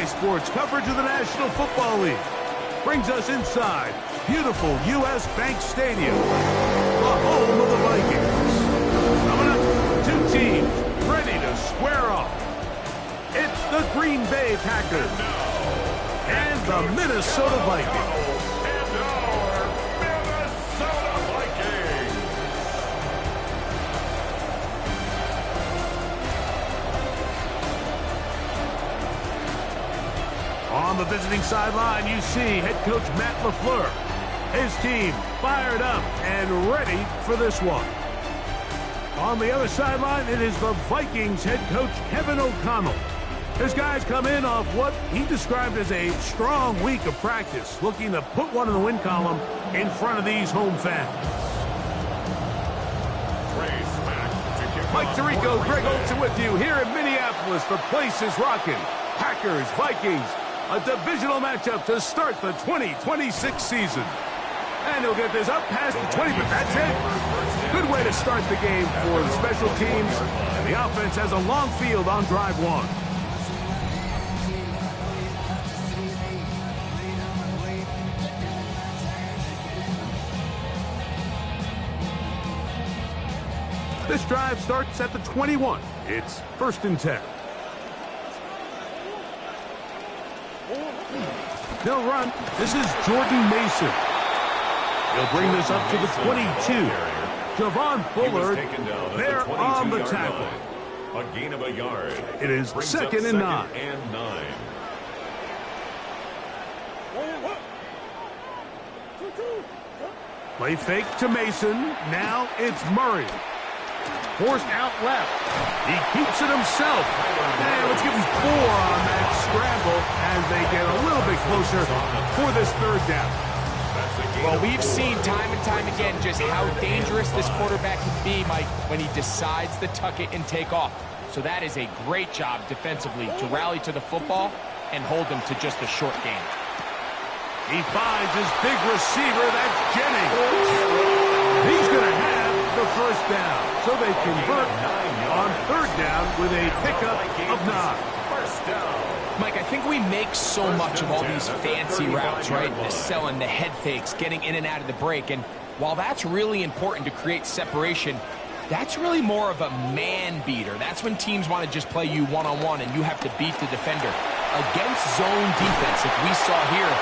NBA sports coverage of the National Football League brings us inside beautiful U.S. Bank Stadium, the home of the Vikings. Coming up, two teams ready to square off. It's the Green Bay Packers and the Minnesota Vikings. On the visiting sideline, you see head coach Matt LaFleur. His team fired up and ready for this one. On the other sideline, it is the Vikings head coach Kevin O'Connell. His guys come in off what he described as a strong week of practice, looking to put one in the win column in front of these home fans. Mike Tirico, Greg Olsen with you here in Minneapolis. The place is rocking. Packers, Vikings. A divisional matchup to start the 2026 season. And he'll get this up past the 20, but that's it. Good way to start the game for the special teams. And the offense has a long field on drive one. This drive starts at the 21. It's 1st and 10. They'll run. This is Jordan Mason. He'll bring this up to the 22. Javon Bullard there on the tackle. A gain of a yard. It is 2nd and 9. Play fake to Mason. Now it's Murray. Forced out left. He keeps it himself. And let's give him 4 on that scramble as they get a little bit closer for this 3rd down. Well, we've seen time and time again just how dangerous this quarterback can be, Mike, when he decides to tuck it and take off. So that is a great job defensively to rally to the football and hold him to just a short game. He finds his big receiver. That's Jennings. He's going to have the 1st down. So they convert on 3rd down with a pickup of 9. Mike, I think we make so much of all these fancy routes, right? The selling, the head fakes, getting in and out of the break. And while that's really important to create separation, that's really more of a man beater. That's when teams want to just play you one-on-one and you have to beat the defender. Against zone defense, like we saw here,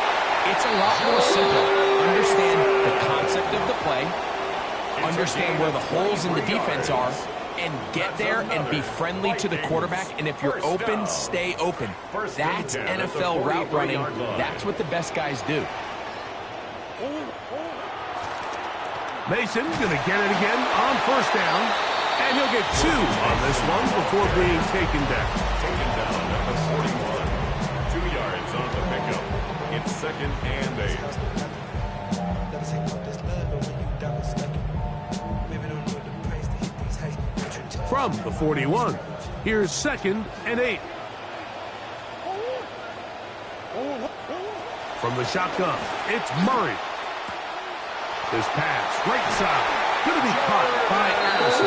it's a lot more simple. Understand the concept of the play, understand where the holes in the defense are, and get there and be friendly to the quarterback. And if you're open, stay open. That's NFL route running. That's what the best guys do. Mason's going to get it again on 1st down. And he'll get 2 on this one before being taken down. Taken down at the 41. 2 yards on the pickup. It's 2nd and 8. From the 41, here's 2nd and 8. From the shotgun, it's Murray. This pass, right side, going to be caught by Addison.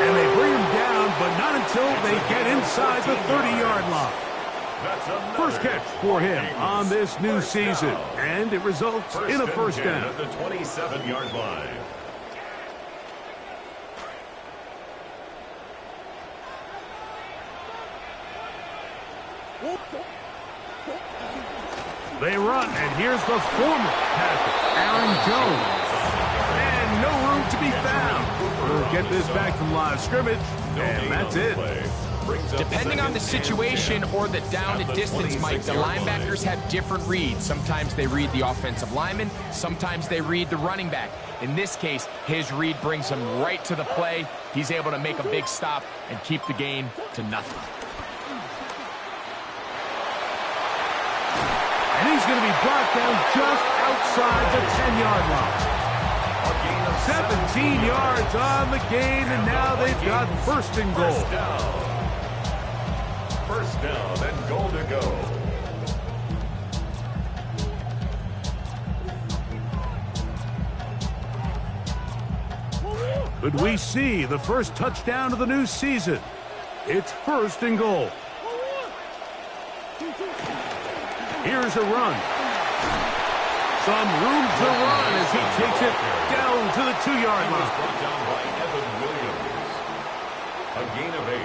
And they bring him down, but not until they get inside the 30-yard line. First catch for him on this new season, and it results in a 1st down. At the 27-yard line. They run, and here's the former Packer, Aaron Jones. And no room to be found. We'll get this back from line of scrimmage, and that's it. Depending on the situation or the down and distance, Mike, the linebackers have different reads. Sometimes they read the offensive lineman. Sometimes they read the running back. In this case, his read brings him right to the play. He's able to make a big stop and keep the game to nothing. And he's going to be brought down just outside the 10-yard line. 17 yards on the gain, and now they've got 1st and goal. 1st down and goal to go. Could we see the first touchdown of the new season? It's 1st and goal. Here's a run. Some room to run as he takes it down to the 2-yard line. Brought down by Evan Williams. A gain of 8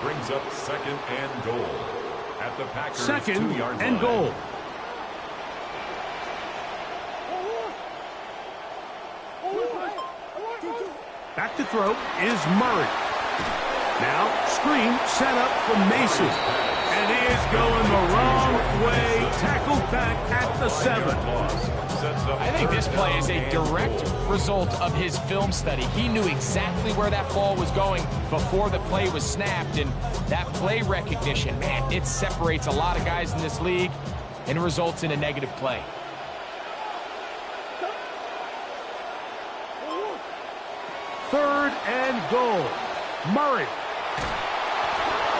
brings up 2nd and goal at the Packers' 2nd 2-yard line. and goal. Back to throw is Murray. Now screen set up for Mason. And he is going the wrong way. Tackled back at the 7. I think this play is a direct result of his film study. He knew exactly where that ball was going before the play was snapped. And that play recognition, man, it separates a lot of guys in this league and results in a negative play. Third and goal. Murray.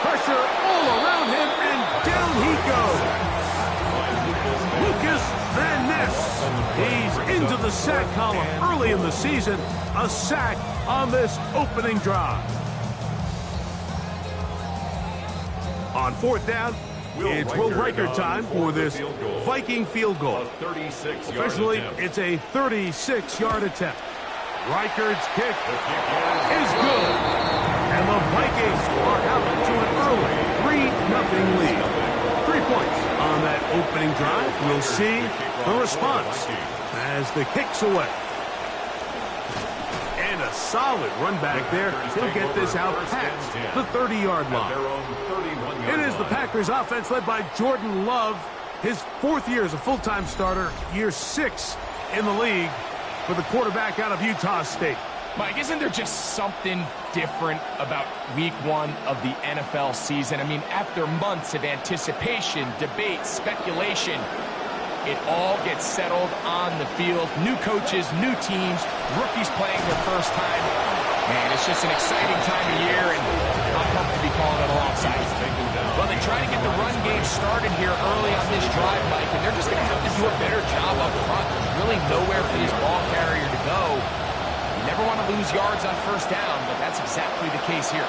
Pressure all around him, and down he goes. Lucas Van Ness. He's into the sack column early in the season. A sack on this opening drive. On 4th down, it's Will Riker time for this Viking field goal. Officially, it's a 36-yard attempt. Riker's kick is good. And the Vikings are out to an early 3-0 lead. 3 points on that opening drive. We'll see the response as the kick's away. And a solid run back there. He'll get this out past the 30-yard line. It is the Packers offense led by Jordan Love. His 4th year as a full-time starter. Year 6 in the league for the quarterback out of Utah State. Mike, isn't there just something different about week 1 of the NFL season? I mean, after months of anticipation, debate, speculation, it all gets settled on the field. New coaches, new teams, rookies playing their first time. Man, it's just an exciting time of year, and I'm pumped to be calling it alongside. Well, they try to get the run game started here early on this drive, Mike, and they're just going to have to do a better job up front. There's really nowhere for this ball carrier to go. You never want to lose yards on 1st down, but that's exactly the case here.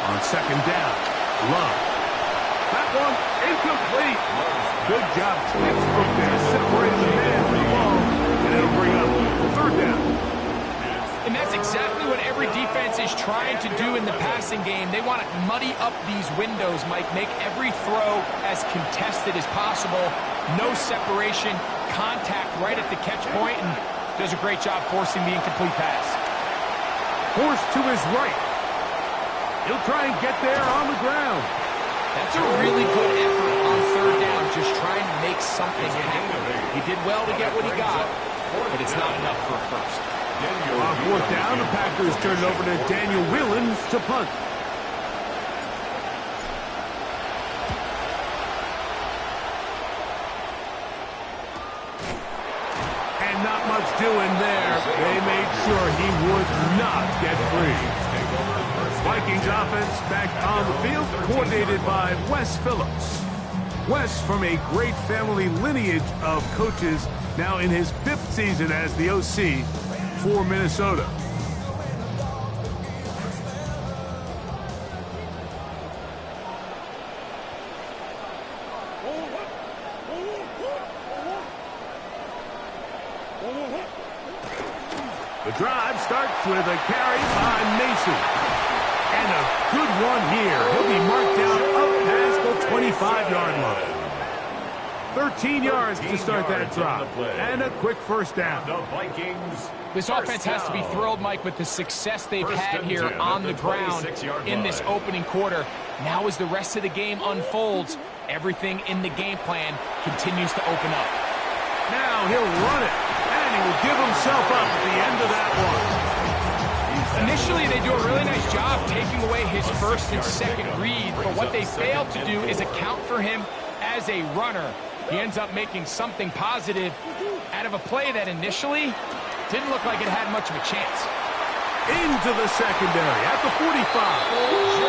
On 2nd down, Love. That one incomplete. Good job, textbook there, separating the man from the ball, and it'll bring up 3rd down. And that's exactly what every defense is trying to do in the passing game. They want to muddy up these windows, Mike, make every throw as contested as possible. No separation, contact right at the catch point, and does a great job forcing the incomplete pass. Forced to his right. He'll try and get there on the ground. That's a really good effort on 3rd down, just trying to make something happen. He did well to get what he got, but it's not enough for a first. On 4th down, the Packers turn it over to Daniel Whelan to punt. And not much doing there. They made sure he would not get free. Vikings offense back on the field, coordinated by Wes Phillips. Wes, from a great family lineage of coaches, now in his 5th season as the OC for Minnesota. The drive starts with a carry by Mason. And a good one here. He'll be marked down up past the 25-yard line. 13 yards to start that drive. And a quick 1st down. The Vikings. This offense has to be thrilled, Mike, with the success they've had here on the ground in this opening quarter. Now as the rest of the game unfolds, everything in the game plan continues to open up. Now he'll run it, and he will give himself up at the end of that one. Initially, they do a really nice job taking away his 1st and 2nd read, but what they fail to do is account for him as a runner. He ends up making something positive out of a play that initially didn't look like it had much of a chance. Into the secondary at the 45.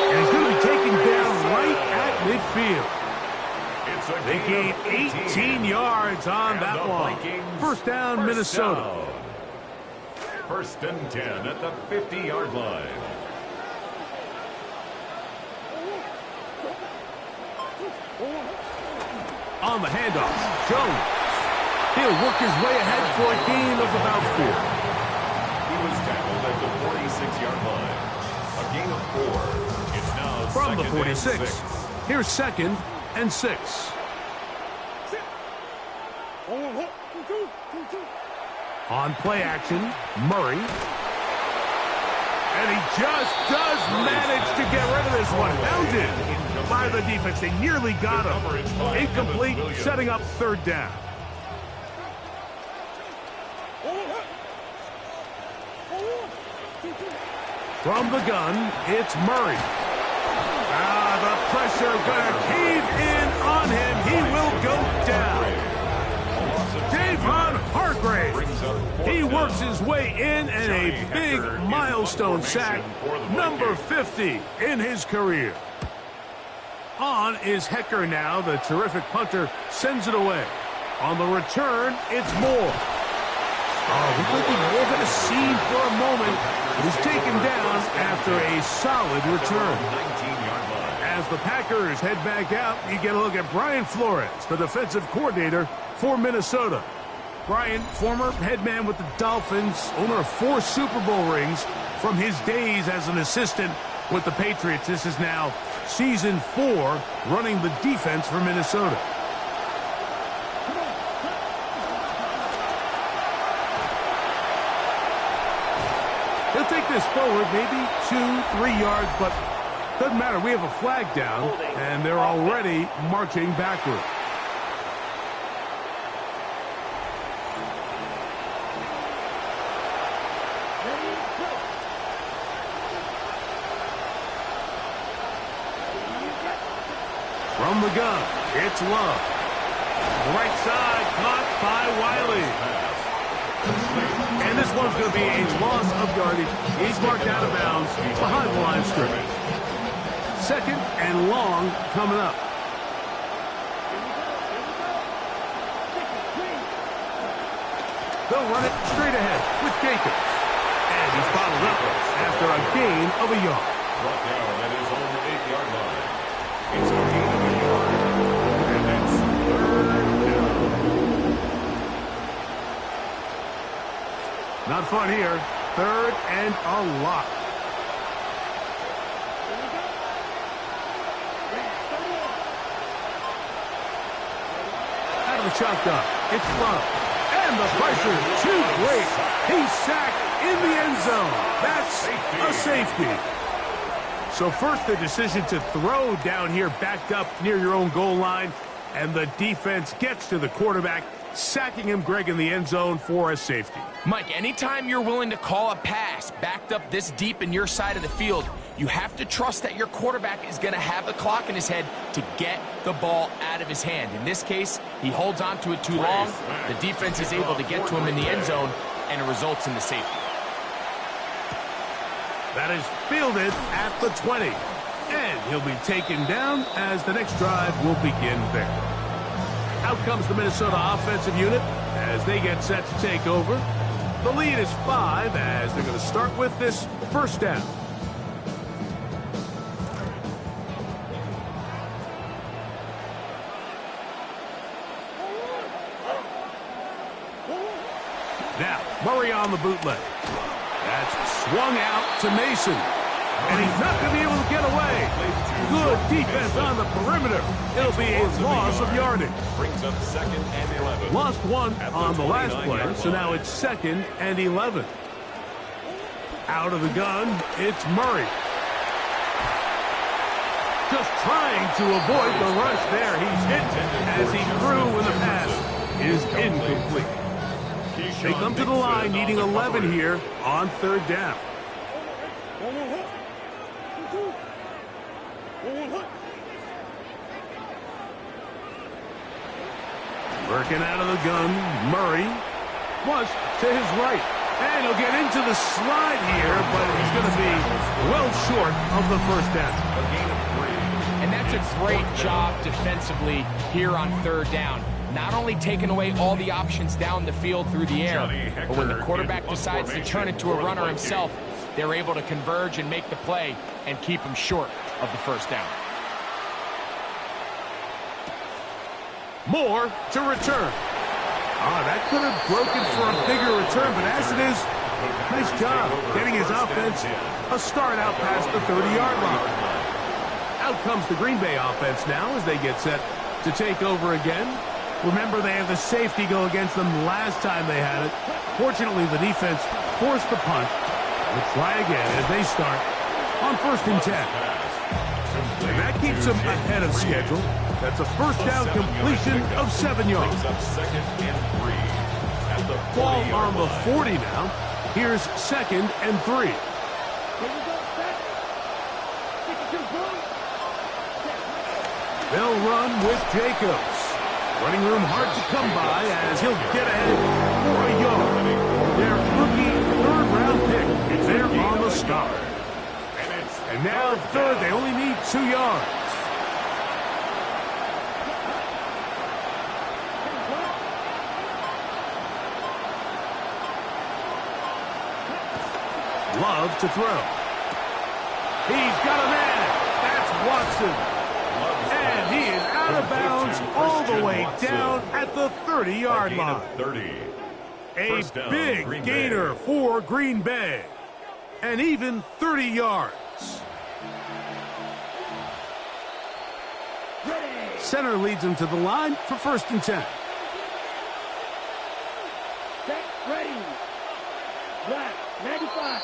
And he's going to be taken down right at midfield. They gain 18 yards on that one. 1st down, Minnesota. 1st and 10 at the 50-yard line. On the handoff, Jones. He'll work his way ahead for a gain of about 4. He was tackled at the 46-yard line. A gain of 4. It's now from the 46. 6. Here's 2nd and 6. On play action, Murray. And he just does manage to get rid of this one. Hounded by the defense. They nearly got him. Incomplete, setting up 3rd down. From the gun, it's Murray. The pressure gonna cave in on him. He will go down. Davon Hargrave. He works his way in, and a big milestone sack, number 50 in his career. On is Hecker now. The terrific punter sends it away. On the return, it's Moore. Looked like he was in a scene for a moment. He was taken down after a solid return. As the Packers head back out, you get a look at Brian Flores, the defensive coordinator for Minnesota. Brian, former head man with the Dolphins, owner of 4 Super Bowl rings from his days as an assistant with the Patriots. This is now season 4 running the defense for Minnesota. He'll take this forward, maybe 2-3 yards, but doesn't matter. We have a flag down, and they're already marching backward. From the gun, it's Love. Right side, caught by Wiley. And this one's going to be a loss of yardage. He's marked out of bounds behind the line of scrimmage. 2nd and long coming up. They'll run it straight ahead with Jacobs. And he's bottled up after a gain of a yard. Brought down at his own 8-yard line. It's a gain of a yard. And that's 3rd down. Not fun here. 3rd and a lot. Out of the shotgun. It's Love. And the pressure too great. He's sacked in the end zone. That's a safety. So first the decision to throw down here backed up near your own goal line. And the defense gets to the quarterback, sacking him, Greg, in the end zone for a safety. Mike, anytime you're willing to call a pass backed up this deep in your side of the field, you have to trust that your quarterback is going to have the clock in his head to get the ball out of his hand. In this case, he holds on to it too long. The defense is able to get to him in the end zone, and it results in the safety. That is fielded at the 20. And he'll be taken down as the next drive will begin there. Out comes the Minnesota offensive unit as they get set to take over. The lead is 5 as they're going to start with this 1st down. Now, Murray on the bootleg. That's swung out to Mason. And he's not going to be able to get away. Good defense on the perimeter. It'll be a loss of yardage. Brings up 2nd and 11. Lost 1 on the last play, so now it's 2nd and 11. Out of the gun, it's Murray. Just trying to avoid the rush there. He's hit as he threw when the pass is incomplete. They come to the line needing 11 here on 3rd down. Working out of the gun, Murray. Flush to his right. And he'll get into the slide here, but he's going to be well short of the 1st down. A gain of 3. And that's a great job defensively here on 3rd down. Not only taking away all the options down the field through the air, but when the quarterback decides to turn it to a runner himself, they're able to converge and make the play and keep him short of the 1st down. Moore to return. That could have broken for a bigger return, but as it is, nice job getting his offense a start out past the 30-yard line. Out comes the Green Bay offense now as they get set to take over again. Remember, they have the safety go against them last time they had it. Fortunately, the defense forced the punt. We'll try again as they start on 1st and 10. And that keeps them ahead of schedule. That's a first down completion of 7 yards. Ball on the 40 now. Here's 2nd and 3. They'll run with Jacobs. Running room hard to come by as he'll get ahead for a yard. Their rookie 3rd-round pick is there on the stop. And now 3rd, they only need 2 yards. Love to throw. He's got a man. That's Watson. And he is out of bounds all the way down at the 30-yard line. A big gainer for Green Bay. And even 30 yards. Center leads him to the line for 1st and 10. Ready. Black, 95.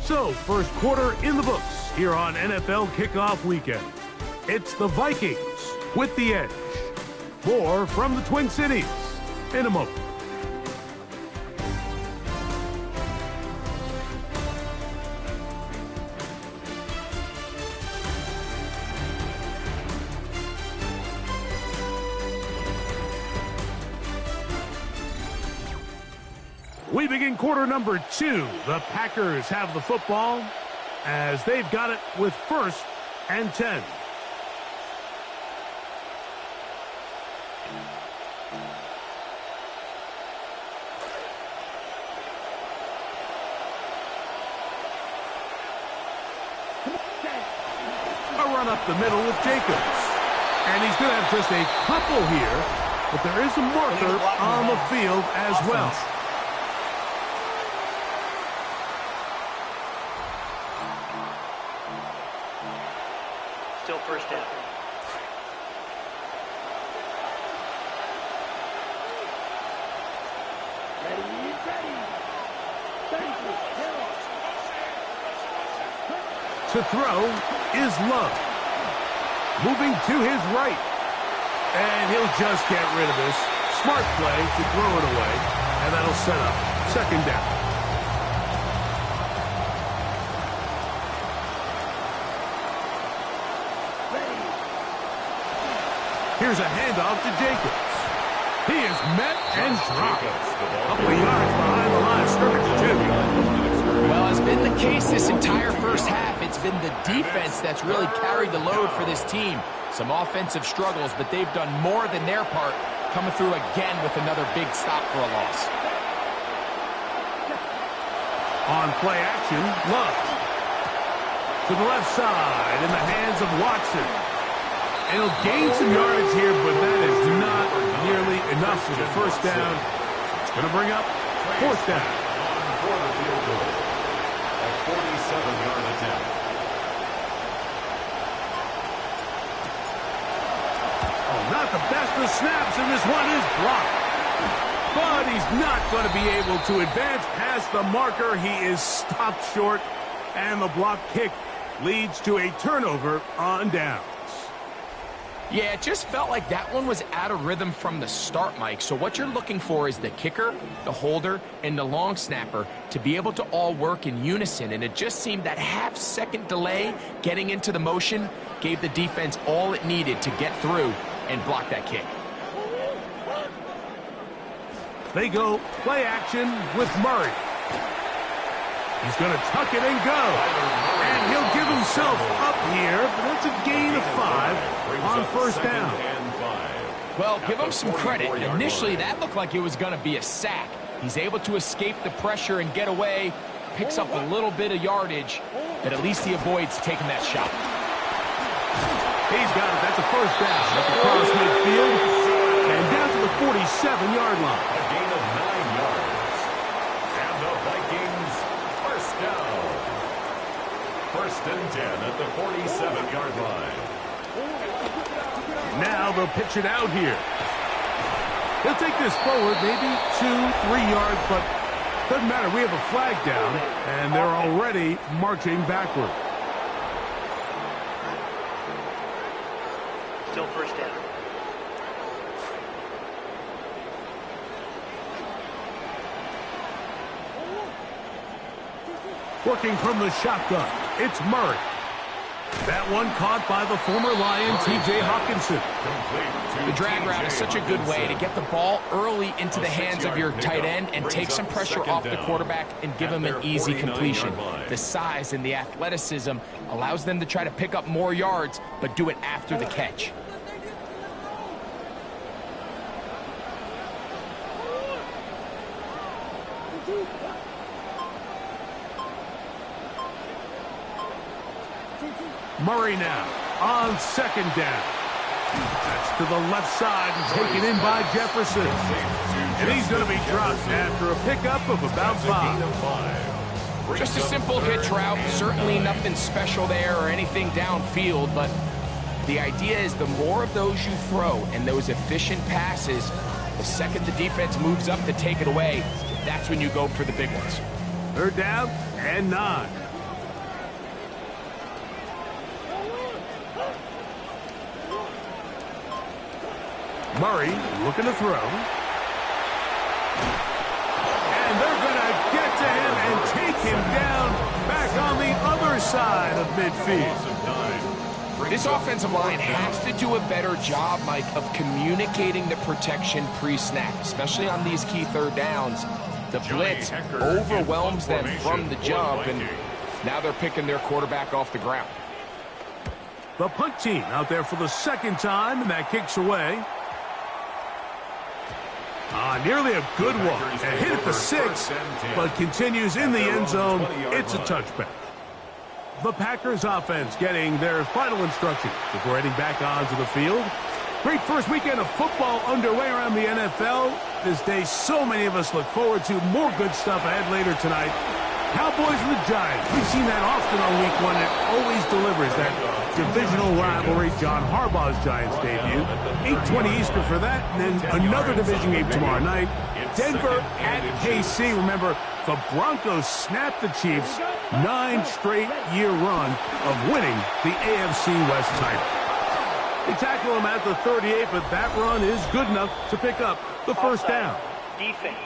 So, first quarter in the books here on NFL Kickoff Weekend. It's the Vikings with the edge. More from the Twin Cities in a moment. We begin quarter number 2. The Packers have the football as they've got it with 1st and 10. A run up the middle with Jacobs. And he's going to have just a couple here, but there is a marker on the field as well. Still 1st down. To throw is Love. Moving to his right. And he'll just get rid of this. Smart play to throw it away. And that'll set up 2nd down. Here's a handoff to Jacobs. He is met and dropped. Couple of yards behind the line of scrimmage, too. Well, it's been the case this entire first half. It's been the defense that's really carried the load for this team. Some offensive struggles, but they've done more than their part, coming through again with another big stop for a loss. On play action, Love. To the left side in the hands of Watson. And he'll gain some yardage here, but that is not nearly enough for the 1st down. It's going to bring up 4th down. For the field goal. A 47-yard attempt. Oh, not the best of snaps, and this one is blocked. But he's not going to be able to advance past the marker. He is stopped short, and the block kick leads to a turnover on downs. Yeah, it just felt like that one was out of rhythm from the start, Mike. So what you're looking for is the kicker, the holder, and the long snapper to be able to all work in unison. And it just seemed that half-second delay getting into the motion gave the defense all it needed to get through and block that kick. They go play action with Murray. He's going to tuck it and go. And he'll give himself up here, but that's a gain of 5 on 1st down. Well, give him some credit. Initially, that looked like it was going to be a sack. He's able to escape the pressure and get away, picks up a little bit of yardage, but at least he avoids taking that shot. He's got it. That's a 1st down. Across midfield. the 47-yard line. A gain of 9 yards. And the Vikings first down. 1st and 10 at the 47-yard line. Now they'll pitch it out here. He'll take this forward, maybe 2-3 yards, but doesn't matter. We have a flag down, and they're already marching backward. Still first down. Working from the shotgun, it's Murray. That one caught by the former Lion, T.J. Hawkinson. The drag route is such a good way to get the ball early into the hands of your tight end and take some pressure off the quarterback and give him an easy completion. The size and the athleticism allows them to try to pick up more yards, but do it after the catch. Murray now on 2nd down. That's to the left side and taken in by Jefferson. And he's going to be dropped after a pickup of about 5. Just a simple hitch route, certainly nothing special there or anything downfield, but the idea is the more of those you throw and those efficient passes, the second the defense moves up to take it away, that's when you go for the big ones. 3rd down and 9. Murray looking to throw. And they're going to get to him and take him down back on the other side of midfield. This offensive line has to do a better job, Mike, of communicating the protection pre-snap, especially on these key 3rd downs. The blitz overwhelms them from the jump, and now they're picking their quarterback off the ground. The punt team out there for the 2nd time, and that kicks away. Nearly a good one. A hit at the 6, but continues in the end zone. It's a touchback. The Packers offense getting their final instructions before heading back onto the field. Great first weekend of football underway around the NFL. This day, so many of us look forward to more good stuff ahead later tonight. Cowboys and the Giants. We've seen that often on week 1. It always delivers that divisional rivalry. John Harbaugh's Giants debut. 8:20 Eastern for that. And then another division game tomorrow night. Denver at KC. Remember, the Broncos snapped the Chiefs' 9-straight-year run of winning the AFC West title. They tackle him at the 38, but that run is good enough to pick up the first down. Defense.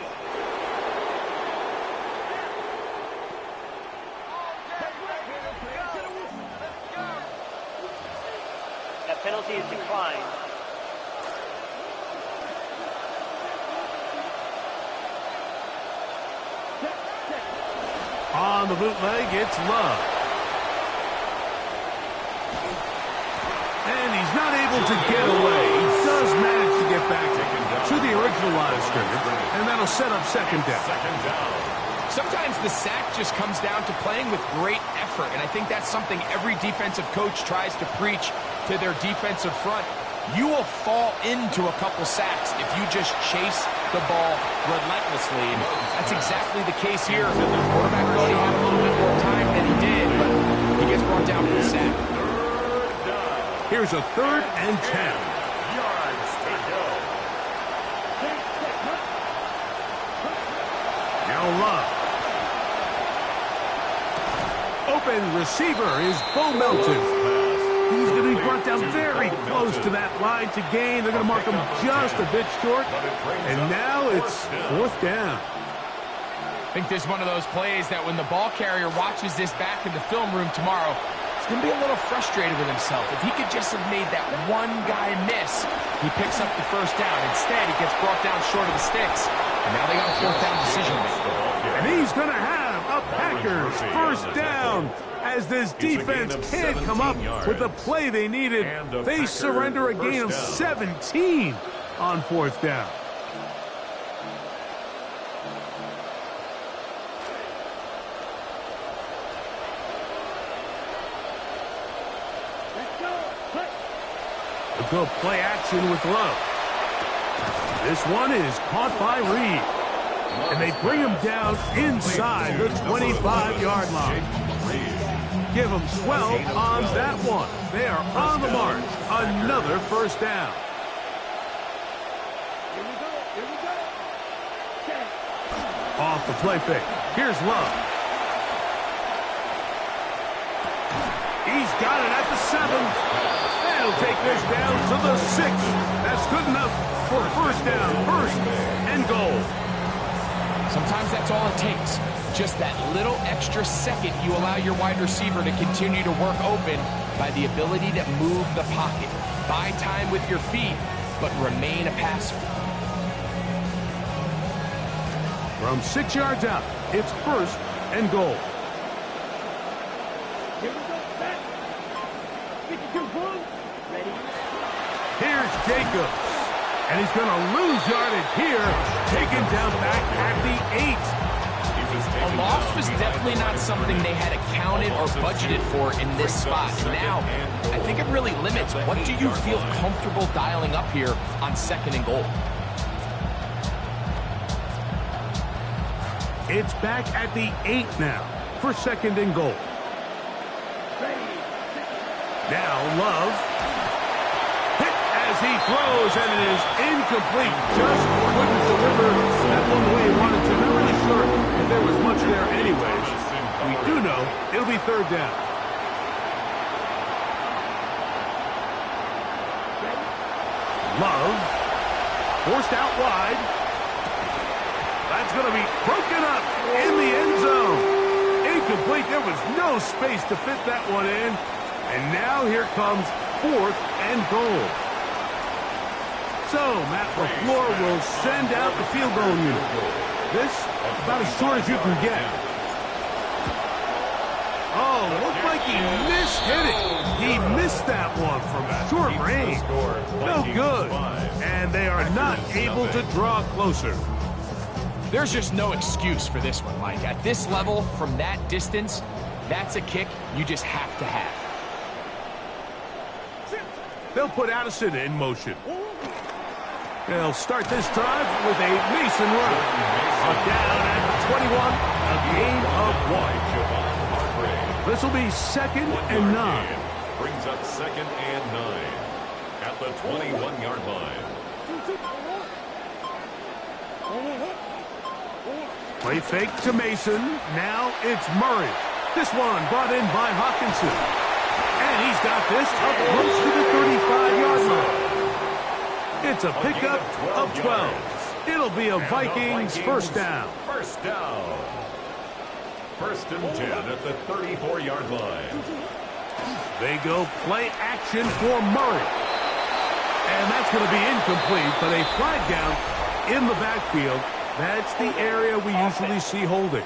That penalty is declined. On the bootleg, it's Love. And he's not able to get away. He does manage to get back to the original line of scrimmage, and that'll set up 2nd down. Sometimes the sack just comes down to playing with great effort, and I think that's something every defensive coach tries to preach to their defensive front. You will fall into a couple sacks if you just chase the ball relentlessly, and that's exactly the case here. The quarterback thought he had a little bit more time than he did, but he gets brought down for the sack. Here's a 3rd and 10. Yards to go. Now Love. Open receiver is Bo Melton. He's going to be brought down very close to that line to gain. They're going to mark him just a bit short. And now it's 4th down. I think this is one of those plays that when the ball carrier watches this back in the film room tomorrow, he's going to be a little frustrated with himself. If he could just have made that one guy miss, he picks up the first down. Instead, he gets brought down short of the sticks. And now they got a 4th down decision to make. And he's going to have a Packers first down as this defense can't come up with the play they needed. They surrender a gain of 17 on 4th down. A good play action with Love. This one is caught by Reed. And they bring him down inside the 25-yard line. Give them 12 on that one. They are on the march. Another first down. Off the play fake. Here's Love. He's got it at the 7. They'll take this down to the 6. That's good enough for first down. First and goal. Sometimes that's all it takes. Just that little extra second you allow your wide receiver to continue to work open by the ability to move the pocket. Buy time with your feet, but remain a passer. From 6 yards out, it's first and goal. Here's Jacobs. And he's going to lose yardage here. Taken down back at the 8. A loss was definitely not something they had accounted or budgeted for in this spot. Now, I think it really limits what do you feel comfortable dialing up here on second and goal. It's back at the 8 now for second and goal. Now Love. Hit as he throws, and it is incomplete. Just couldn't deliver that one the way he wanted to. Not really sure if there was much there anyways. We do know it'll be third down. Love. Forced out wide. That's going to be broken up in the end zone. Incomplete. There was no space to fit that one in. And now here comes fourth and goal. So Matt LaFleur will send out the field goal unit. This about as short as you can get. Oh, looked like he mishit it. He missed that one from short range. No good. And they are not able to draw closer. There's just no excuse for this one, Mike. At this level, from that distance, that's a kick you just have to have. They'll put Addison in motion. They'll start this drive with a Mason run. Down at the 21, a gain of 1. This will be second and 9. Brings up second and 9 at the 21-yard line. Play fake to Mason. Now it's Murray. This one brought in by Hawkinson. And he's got this up close to the 35-yard line. It's a pickup of 12. It'll be a Vikings first down. First down. First and 10 at the 34-yard line. They go play action for Murray. And that's going to be incomplete, but a flag down in the backfield. That's the area we usually see holding.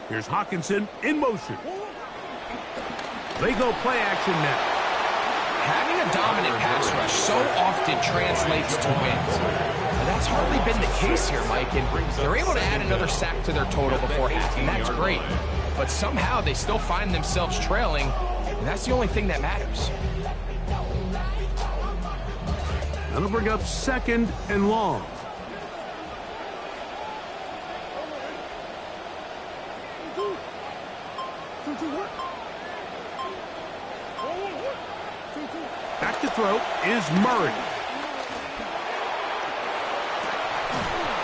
Here's Hawkinson in motion. They go play action now. Having a dominant pass rush so often translates to wins. And that's hardly been the case here, Mike. And they're able to add another sack to their total before half, and that's great. But somehow they still find themselves trailing, and that's the only thing that matters. That'll bring up second and long. Back to throw is Murray.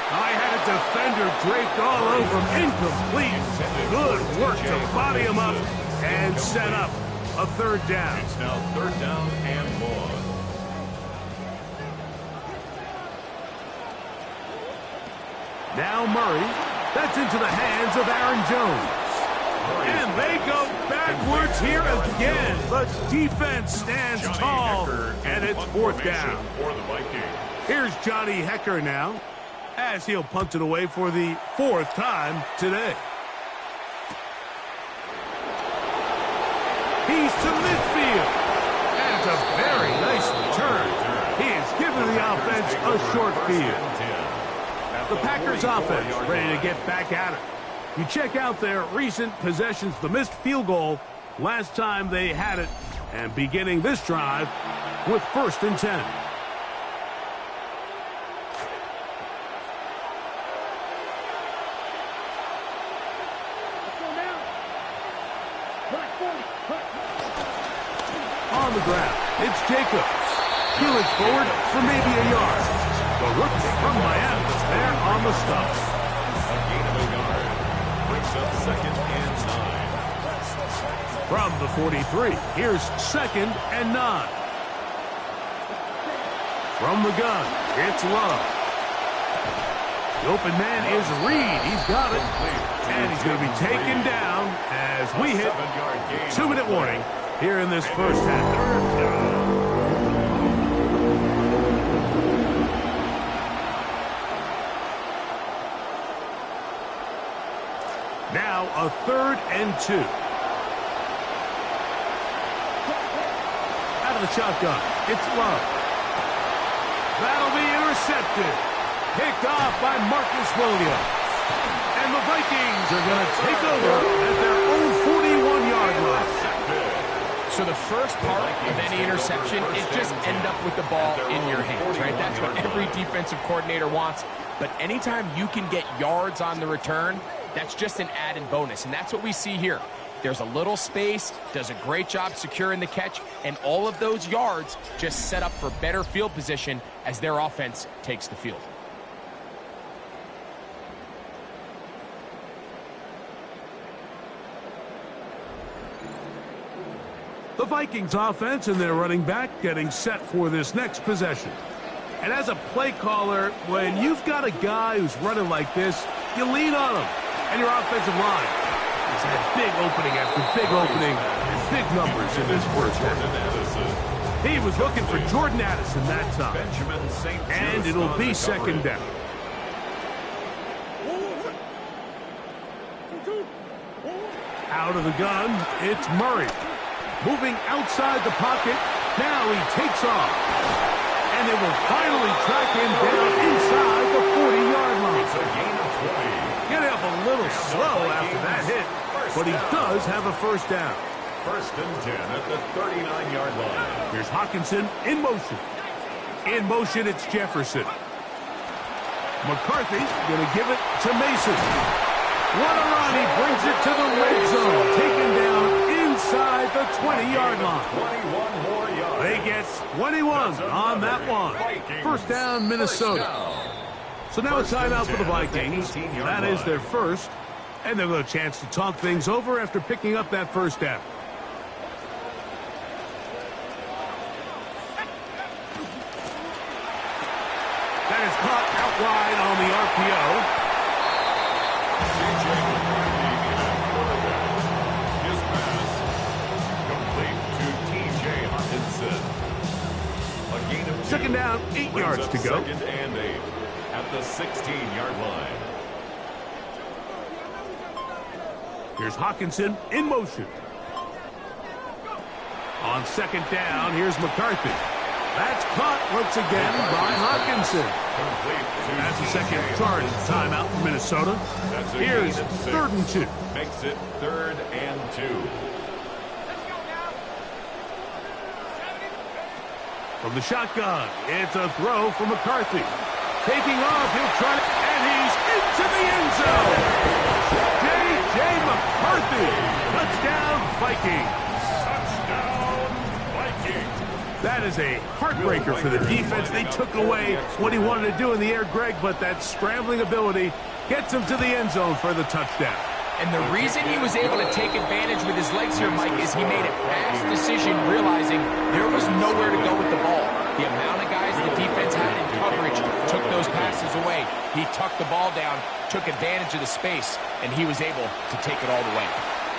I had a defender draped all over him. Incomplete. Good work to body him up and set up a third down. It's now third down and 1. Now Murray. That's into the hands of Aaron Jones. And they go backwards here again. The defense stands tall, and it's fourth down. For the Vikings. Here's Johnny Hecker now, as he'll punt it away for the 4th time today. He's to midfield. And it's a very nice return. He has given the offense a short field. The Packers offense ready to get back at it. You check out their recent possessions, the missed field goal last time they had it, and beginning this drive with 1st and 10. On the ground, it's Jacobs. He looks forward for maybe a yard. The rookie from Miami there on the stop. A gain of a yard. Brings up 2nd and 9. From the 43, here's 2nd and 9. From the gun, it's Love. The open man is Reed. He's got it. And he's going to be taken down as we hit 2-minute warning here in this first half. Now a 3rd and 2. Out of the shotgun, it's Love. That'll be intercepted. Picked off by Marcus Williams. And the Vikings are going to take over at their own 41-yard line. So the first part of any interception is just end up with the ball in your hands, right? That's what every defensive coordinator wants. But anytime you can get yards on the return, that's just an added bonus. And that's what we see here. There's a little space, does a great job securing the catch, and all of those yards just set up for better field position as their offense takes the field. The Vikings offense and their running back getting set for this next possession. And as a play caller, when you've got a guy who's running like this, you lean on him. And your offensive line has had big opening after big opening and big numbers in this first half. He was looking for Jordan Addison that time. And it'll be 2nd down. Out of the gun, it's Murray. Moving outside the pocket. Now he takes off. And they will finally track him down inside the 40-yard line. It's a gain of 20. Getting up a little slow after that hit, but he does have a 1st down. 1st and 10 at the 39-yard line. Here's Hawkinson in motion. In motion, it's Jefferson. McCarthy going to give it to Mason. What a run. He brings it to the red zone. Taken down inside the 20-yard line. 21 more yards. They get 21 on that one. 1st down, Minnesota. So now a timeout for the Vikings. That is their first. And they'll get a chance to talk things over after picking up that 1st down. That is caught out wide on the RPO. His pass complete to T.J. Hawkinson. A gain of 2. 2nd down, 8 yards to go. 2nd and 8 at the 16-yard line. Here's Hawkinson in motion. On 2nd down, here's McCarthy. That's caught once again by Hawkinson. That's the 2nd charge timeout for Minnesota. Here's 3rd and 2. Makes it 3rd and 2. From the shotgun, it's a throw for McCarthy. Taking off, he'll try to, and he's into the end zone. J.J. McCarthy, touchdown Vikings. Touchdown Vikings. That is a heartbreaker for the defense. They took away what he wanted to do in the air, Greg, but that scrambling ability gets him to the end zone for the touchdown. And the reason he was able to take advantage with his legs here, Mike, is he made a fast decision realizing there was nowhere to go with the ball. The amount of guys the defense had in coverage took those passes away. He tucked the ball down, took advantage of the space, and he was able to take it all the way.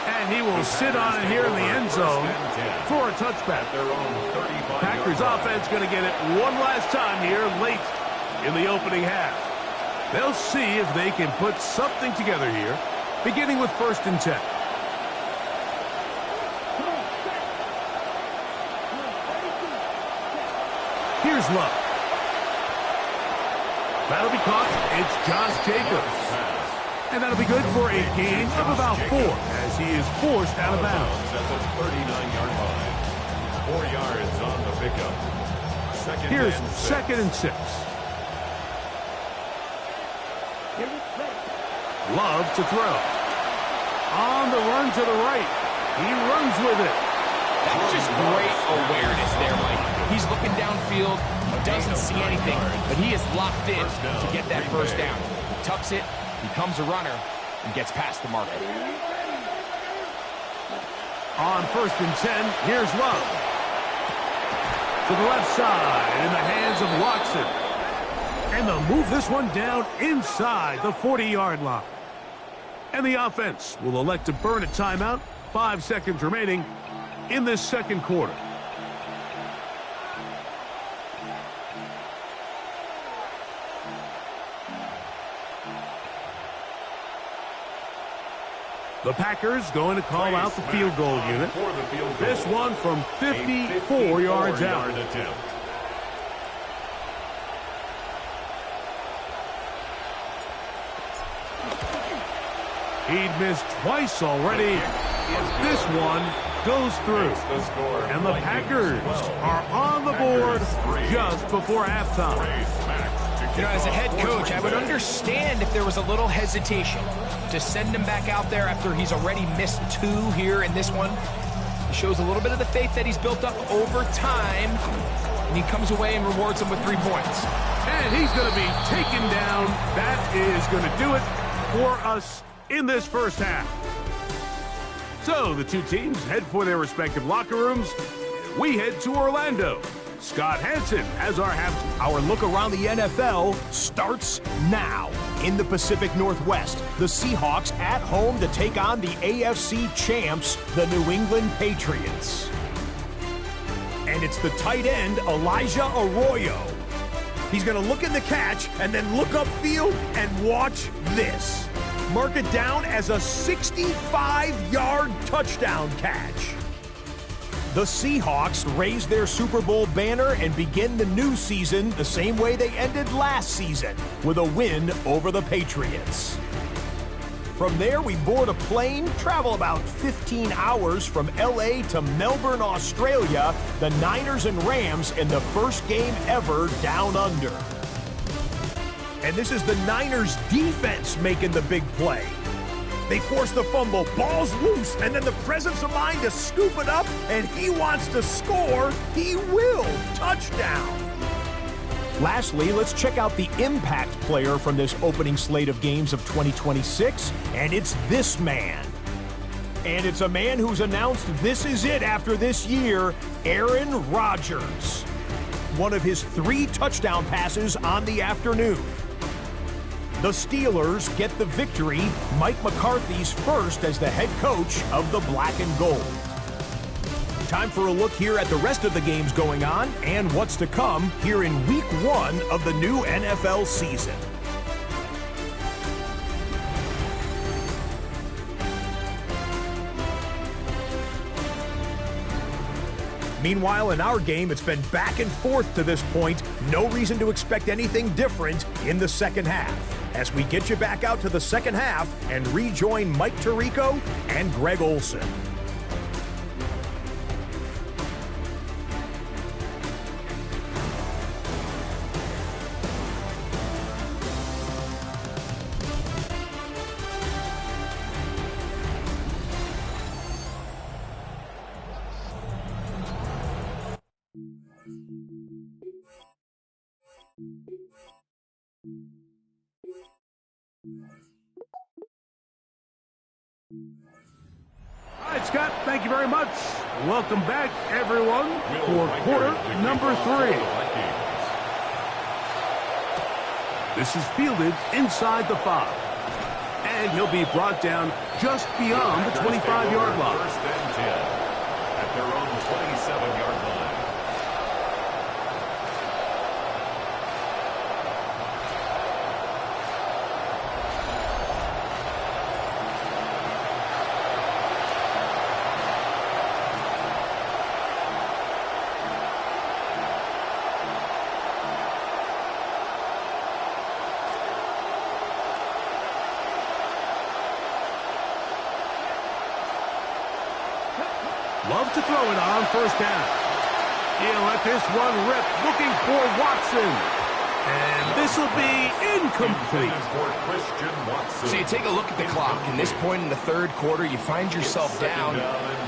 And he will sit on it here in the end zone for a touchback. Packers offense going to get it one last time here late in the opening half. They'll see if they can put something together here, beginning with 1st and 10. Here's Love. That'll be caught. It's Josh Jacobs. And that'll be good for a gain of about 4 as he is forced out of bounds. At the 39-yard line. 4 yards on the pickup. Here's 2nd and 6. Love to throw. On the run to the right. He runs with it. That's just great awareness there, Mike. He's looking downfield. He doesn't see anything, but he is locked in to get that first down. He tucks it, becomes a runner, and gets past the marker. On 1st and 10, here's Love. To the left side, in the hands of Watson. And they'll move this one down inside the 40-yard line. And the offense will elect to burn a timeout. 5 seconds remaining in this second quarter. The Packers going to call out the field goal unit. This one from 54 yards out. He'd missed twice already. This one goes through. And the Packers are on the board just before halftime. You know, as a head coach, I would understand if there was a little hesitation to send him back out there after he's already missed 2 here in this one. It shows a little bit of the faith that he's built up over time, and he comes away and rewards him with 3 points. And he's going to be taken down. That is going to do it for us in this first half. So the two teams head for their respective locker rooms. We head to Orlando. Scott Hansen has our look around the NFL starts now. In the Pacific Northwest, the Seahawks at home to take on the AFC champs, the New England Patriots. And it's the tight end, Elijah Arroyo. He's going to look in the catch and then look upfield and watch this. Mark it down as a 65-yard touchdown catch. The Seahawks raise their Super Bowl banner and begin the new season the same way they ended last season, with a win over the Patriots. From there, we board a plane, travel about 15 hours from LA to Melbourne, Australia, the Niners and Rams in the first game ever down under. And this is the Niners defense making the big play. They force the fumble, ball's loose, and then the presence of mind to scoop it up, and he wants to score. He will. Touchdown. Lastly, let's check out the impact player from this opening slate of games of 2026, and it's this man. And it's a man who's announced this is it after this year, Aaron Rodgers. One of his 3 touchdown passes on the afternoon. The Steelers get the victory, Mike McCarthy's first as the head coach of the Black and Gold. Time for a look here at the rest of the games going on and what's to come here in Week 1 of the new NFL season. Meanwhile, in our game, it's been back and forth to this point. No reason to expect anything different in the second half. As we get you back out to the second half and rejoin Mike Tirico and Greg Olson. All right, Scott, thank you very much. Welcome back, everyone, for quarter number 3. This is fielded inside the 5. And he'll be brought down just beyond the 25-yard line. First and 10 at their own 27-yard line. Love to throw it on first down. He'll let this one rip, looking for Watson. And this will be incomplete. So you take a look at the clock. In this point in the third quarter, you find yourself down.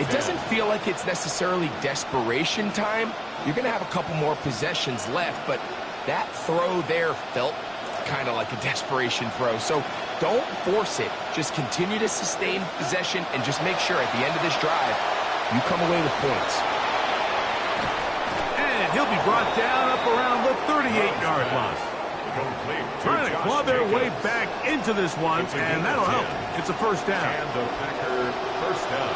It doesn't feel like it's necessarily desperation time. You're going to have a couple more possessions left, but that throw there felt kind of like a desperation throw. So don't force it. Just continue to sustain possession and just make sure at the end of this drive, you come away with points. And he'll be brought down up around the 38-yard line. Trying to claw their way back into this one, and that'll help. It's a first down. And the Packer first down.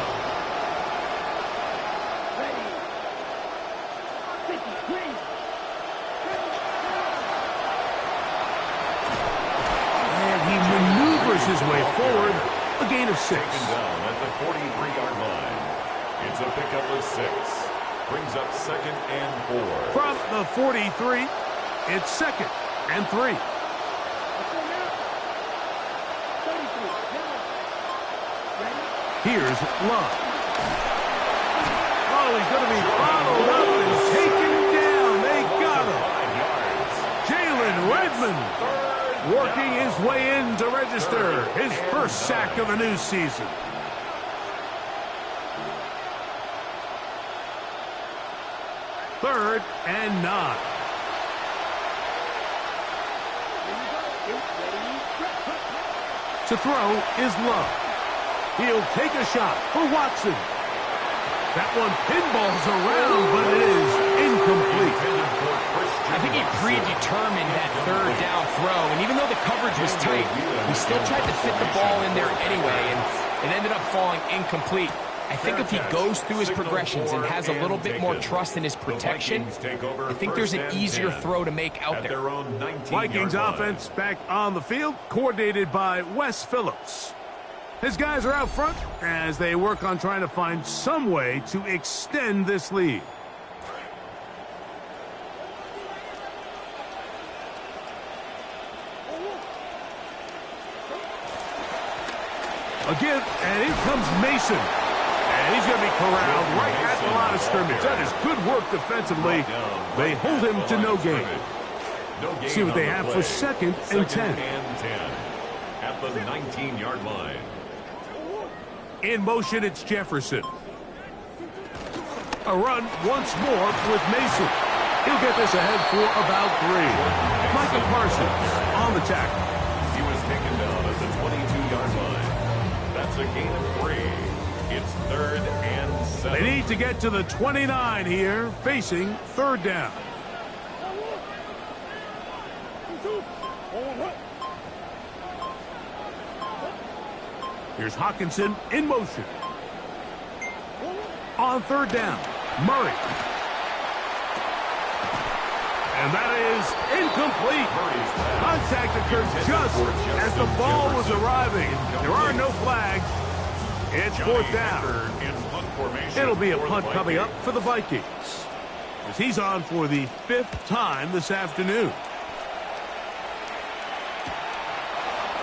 And he maneuvers his way forward, a gain of 6. Second down at the 43-yard line. It's a pickup of 6. Brings up 2nd and 4. From the 43, it's 2nd and 3. Here's Love. Oh, he's going to be followed up and taken down. They got him. Jalen Redmond working his way in to register his first sack of the new season. Third and 9. To throw is Love. He'll take a shot for Watson. That one pinballs around, but it is incomplete. I think he predetermined that third down throw, and even though the coverage was tight, he still tried to fit the ball in there anyway, and it ended up falling incomplete. I think if he goes through his progressions and has a little bit more trust in his protection, I think there's an easier throw to make out there. Vikings offense back on the field, coordinated by Wes Phillips. His guys are out front as they work on trying to find some way to extend this lead. A give, and in comes Mason. And he's going to be corralled right at the line of scrimmage. That is good work defensively. They hold him to no gain. See what they have for 2nd and 10. At the 19-yard line. In motion, it's Jefferson. A run once more with Mason. He'll get this ahead for about 3. Michael Parsons on the tackle. He was taken down at the 22-yard line. That's a gain of 3. It's 3rd and 7. They need to get to the 29 here, facing 3rd down. Here's Hawkinson in motion. On 3rd down, Murray. And that is incomplete. Contact occurred just as the ball was arriving. There are no flags. It's 4th down. It'll be a punt coming up for the Vikings, as he's on for the 5th time this afternoon.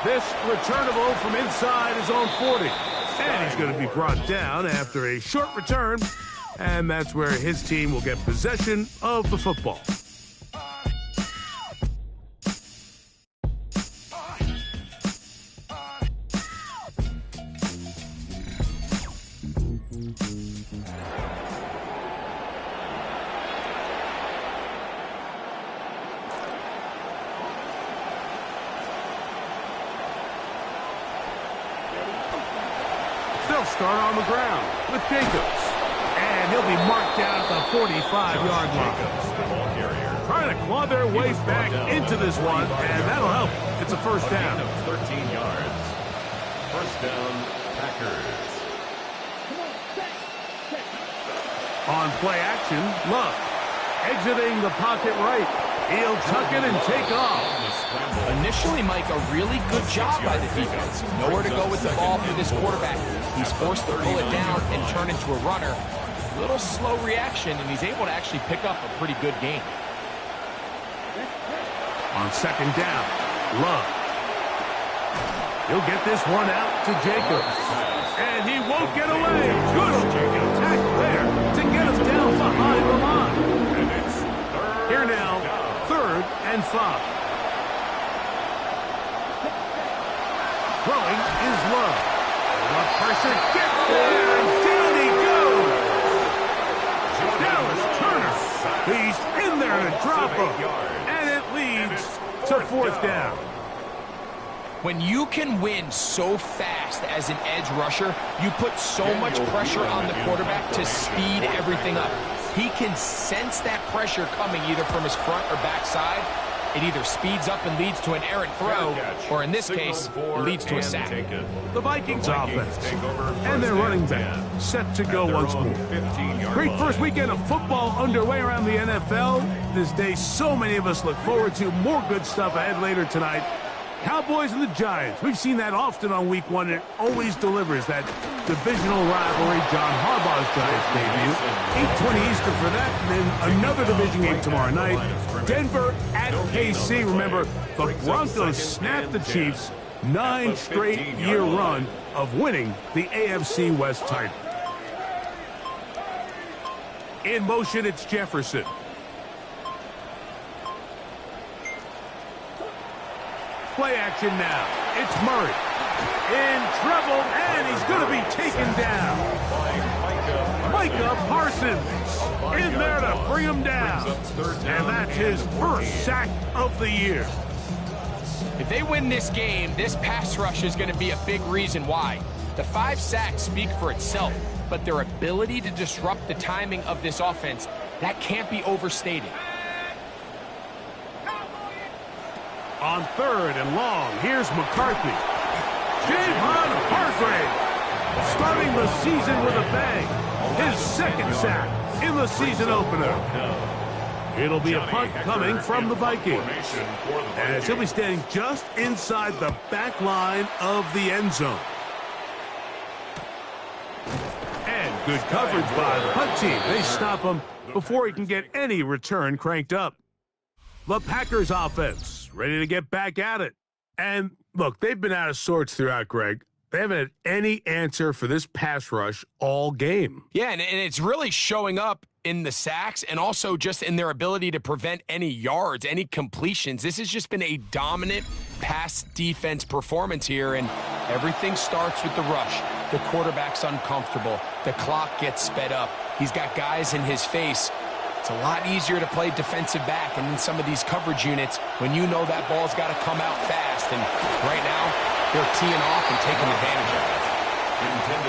This returnable from inside his own 40. And he's going to be brought down after a short return. And that's where his team will get possession of the football. They'll start on the ground with Jacobs. And he'll be marked down at the 45-yard line. Trying to claw their way back into this one, and that'll help. It's a first down. 13 yards. First down, Packers. On play action, Love. Exiting the pocket right. He'll tuck it and take off. Initially, Mike, a really good job by the defense. Nowhere to go with the ball for this quarterback. He's forced to pull it down and turn into a runner. A little slow reaction, and he's able to actually pick up a pretty good gain. On 2nd down, Love. He'll get this one out to Jacobs. And he won't get away. Good tackle there to get him down behind the line. Here now, 3rd and 5. Throwing is Love. One person gets there, and down he goes. Dallas Turner. He's in there to drop him. And it leads to 4th down. When you can win so fast as an edge rusher, you put so much pressure on the quarterback to speed everything up. He can sense that pressure coming either from his front or back side. It either speeds up and leads to an errant throw, or in this case, it leads to a sack. The Vikings offense and their running back set to go once more. Great first weekend of football underway around the NFL. This day, so many of us look forward to more good stuff ahead later tonight. Cowboys and the Giants. We've seen that often on week 1. It always delivers that divisional rivalry. John Harbaugh's Giants debut. 8:20 Eastern for that. And then another division game tomorrow night. Denver at KC. Remember, the Broncos snapped the Chiefs' 9-straight-year run of winning the AFC West title. In motion, it's Jefferson. Play action now. It's Murray. In trouble, and he's going to be taken down. Micah Parsons in there to bring him down. And that's his first sack of the year. If they win this game, this pass rush is going to be a big reason why. The 5 sacks speak for itself, but their ability to disrupt the timing of this offense, that can't be overstated. On 3rd and long, here's McCarthy. Javon Hargrave starting the season with a bang. His 2nd sack in the season opener. It'll be a punt coming from the Vikings, as he'll be standing just inside the back line of the end zone. And good coverage by the punt team. They stop him before he can get any return cranked up. The Packers offense ready to get back at it. And look, they've been out of sorts throughout, Greg. They haven't had any answer for this pass rush all game. Yeah, and it's really showing up in the sacks and also just in their ability to prevent any yards, any completions. This has just been a dominant pass defense performance here, and everything starts with the rush. The quarterback's uncomfortable. The clock gets sped up. He's got guys in his face. It's a lot easier to play defensive back and in some of these coverage units when you know that ball's got to come out fast. And right now, they're teeing off and taking advantage of it.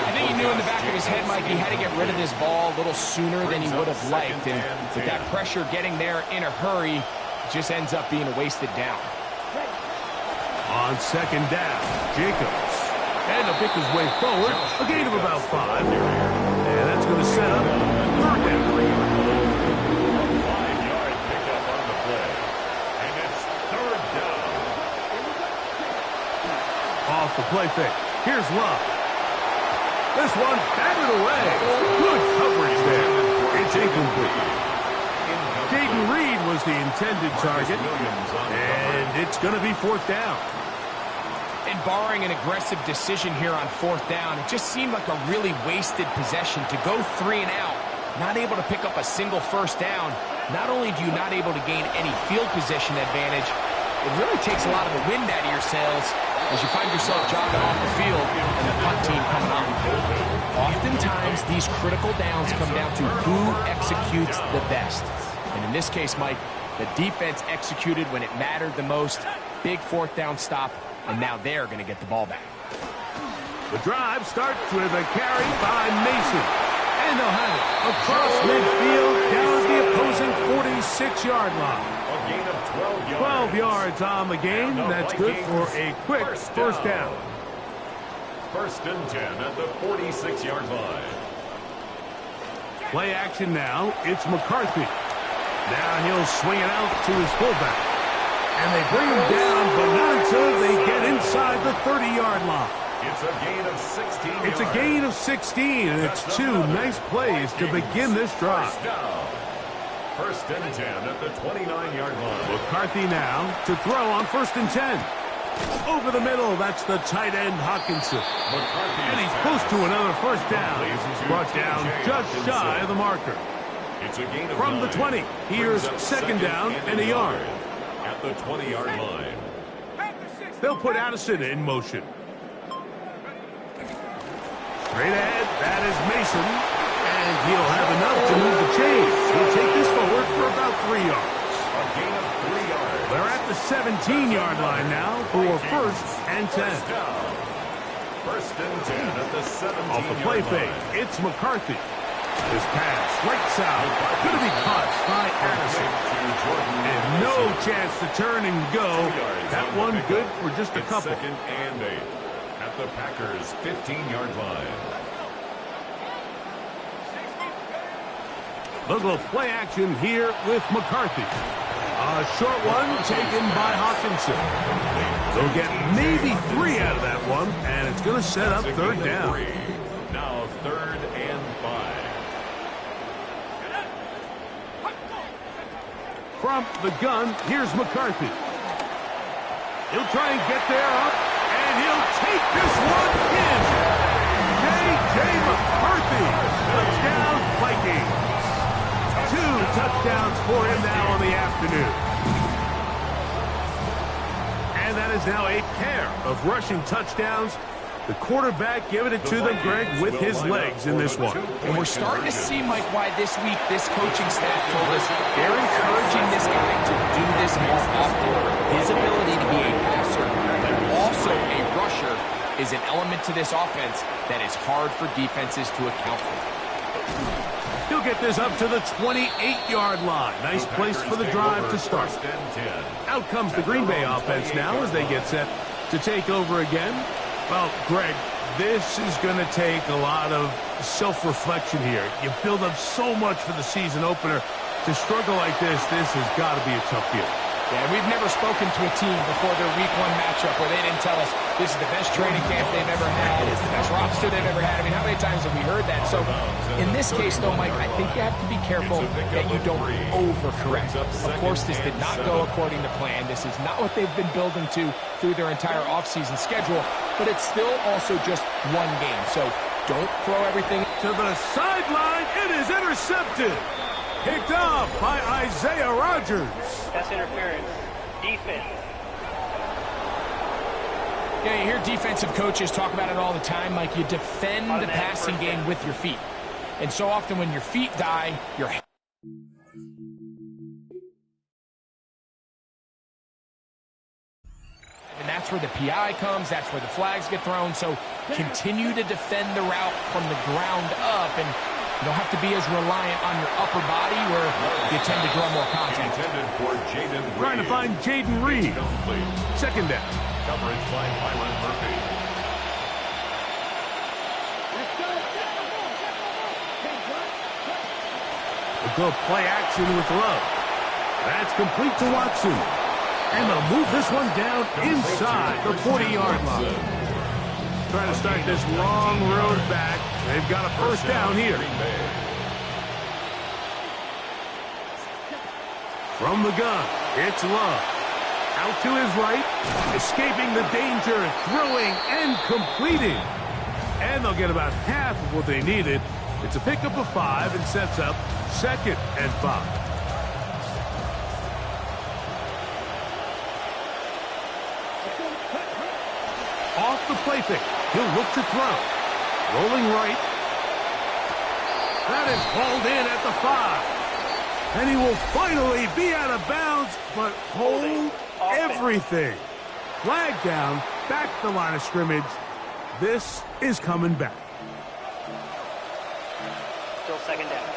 I think he knew in the back of his head, Mike, he had to get rid of this ball a little sooner than he would have liked. And with that pressure getting there in a hurry, it just ends up being a wasted down. On 2nd down, Jacobs. And he'll pick his way forward. A gain of about 5. And that's going to set up 3rd down. Off the play fake. Here's Love. This one batted away. Good coverage there. It's incomplete. Jaden Reed was the intended target. And it's going to be 4th down. And barring an aggressive decision here on 4th down, it just seemed like a really wasted possession to go 3 and out. Not able to pick up a single 1st down. Not only do you not able to gain any field position advantage, it really takes a lot of the wind out of your sails as you find yourself jogging off the field and the punt team coming on. Oftentimes, these critical downs come down to who executes the best. And in this case, Mike, the defense executed when it mattered the most. Big 4th down stop, and now they're going to get the ball back. The drive starts with a carry by Mason. And they'll have it across midfield down to the opposing 46-yard line. 12 yards on the game. That's good for a quick 1st down. 1st and 10 at the 46-yard line. Play action now. It's McCarthy. Now he'll swing it out to his fullback. And they bring him down, but not until they get inside the 30-yard line. It's a gain of 16 yards. It's a gain of 16, and it's 2 nice plays to begin this drive. 1st and 10 at the 29-yard line. McCarthy now to throw on 1st and 10. Over the middle, that's the tight end, Hawkinson. And he's close to another first down. He's brought down just shy of the marker. It's a gain of From the 20, here's second down and a yard. At the 20-yard line. They'll put Addison in motion. Straight ahead, that is Mason. And he'll have enough to move the chains. He'll take this forward for about 3 yards. A gain of 3 yards. They're at the 17-yard line now for first and 10. First and 10 at the 17-yard line. Off the play fake, it's McCarthy. This pass, right side, going to be caught by Addison. And no chance to turn and go. That one good for just a couple. Second and 8 at the Packers' 15-yard line. Look at play action here with McCarthy. A short one taken by Hawkinson. They'll get maybe 3 out of that one, and it's going to set up third down. Now third and 5. From the gun, here's McCarthy. He'll try and get there up, and he'll take this one in. J.J. McCarthy, touchdown Vikings. 2 touchdowns for him now on the afternoon. And that is now a pair of rushing touchdowns. The quarterback giving it to them, Greg, with his legs in this one. And we're starting to see, Mike, why this week this coaching staff told us they're encouraging this guy to do this more often. His ability to be a passer, but also a rusher, is an element to this offense that is hard for defenses to account for. He'll get this up to the 28-yard line. Nice place for the drive to start. Out comes the Green Bay offense now as they get set to take over again. Well, Greg, this is going to take a lot of self-reflection here. You build up so much for the season opener. To struggle like this has got to be a tough year. Yeah, we've never spoken to a team before their week 1 matchup where they didn't tell us this is the best training camp they've ever had, it's the best roster they've ever had. I mean, how many times have we heard that? So, in this case, though, Mike, I think you have to be careful that you don't overcorrect. Of course, this did not go according to plan. This is not what they've been building to through their entire offseason schedule, but it's still also just one game. So, don't throw everything to the sideline. It is intercepted. Picked off by Isaiah Rodgers. That's interference. Defense. Yeah, you hear defensive coaches talk about it all the time, Mike. You defend the passing game with your feet. And so often when your feet die, your head. And that's where the PI comes. That's where the flags get thrown. So continue to defend the route from the ground up. And you don't have to be as reliant on your upper body where you tend to draw more contact. Trying to find Jaden Reed. Second down. Coverage by Byron Murphy. We'll go play action with Love. That's complete to Watson. And they'll move this one down inside the 40-yard line. Trying to start this long road back. They've got a first down here. From the gun, it's Love. Out to his right, escaping the danger, throwing and completing. And they'll get about half of what they needed. It's a pickup of 5 and sets up second and 5. Off the play fake. He'll look to throw. Rolling right. That is hauled in at the 5. And he will finally be out of bounds, but hold everything. Flag down, back to the line of scrimmage. This is coming back. Still second down.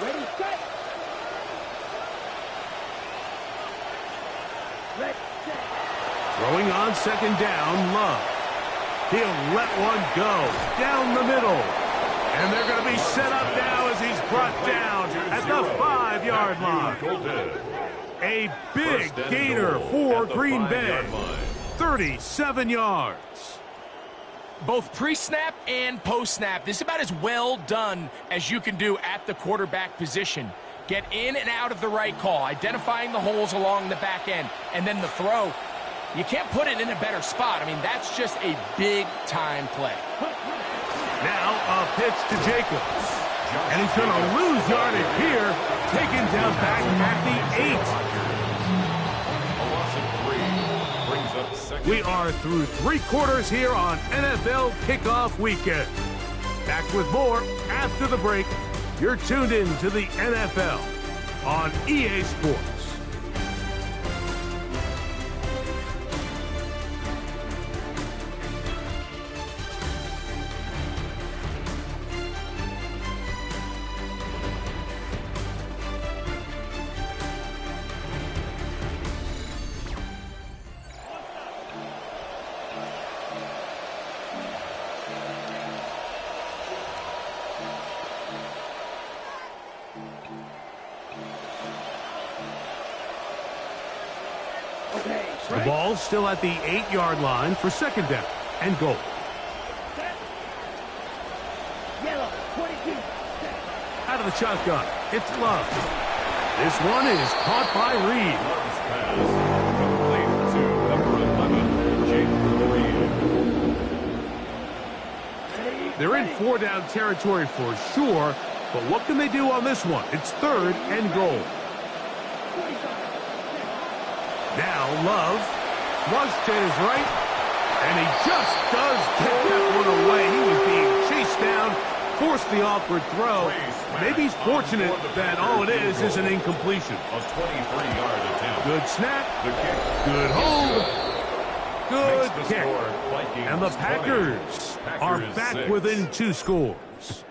Ready, set. Ready, set. Throwing on second down, Love. He'll let one go down the middle. And they're going to be set up now as he's brought down at the 5-yard line. A big gainer for Green Bay. 37 yards. Both pre-snap and post-snap, this is about as well done as you can do at the quarterback position. Get in and out of the right call, identifying the holes along the back end, and then the throw. You can't put it in a better spot. I mean, that's just a big-time play. Now a pitch to Jacobs. And he's going to lose yardage here, taken down back at the 8. We are through 3 quarters here on NFL Kickoff Weekend. Back with more after the break. You're tuned in to the NFL on EA Sports. The ball's still at the 8-yard line for second down and goal. Yellow, 22. Out of the shotgun, it's Love. This one is caught by Reed. Love's pass complete to number 11, Jake Reed. They're in 4-down territory for sure, but what can they do on this one? It's third and goal. Now Love, flushed to his right, and he just does get that one away. He was being chased down, forced the awkward throw. Maybe he's fortunate that all it is an incompletion. A 23-yard attempt. Good snap, The kick. good hold, good Makes the kick. score Vikings And the 20. Packers are back 6. within 2 scores.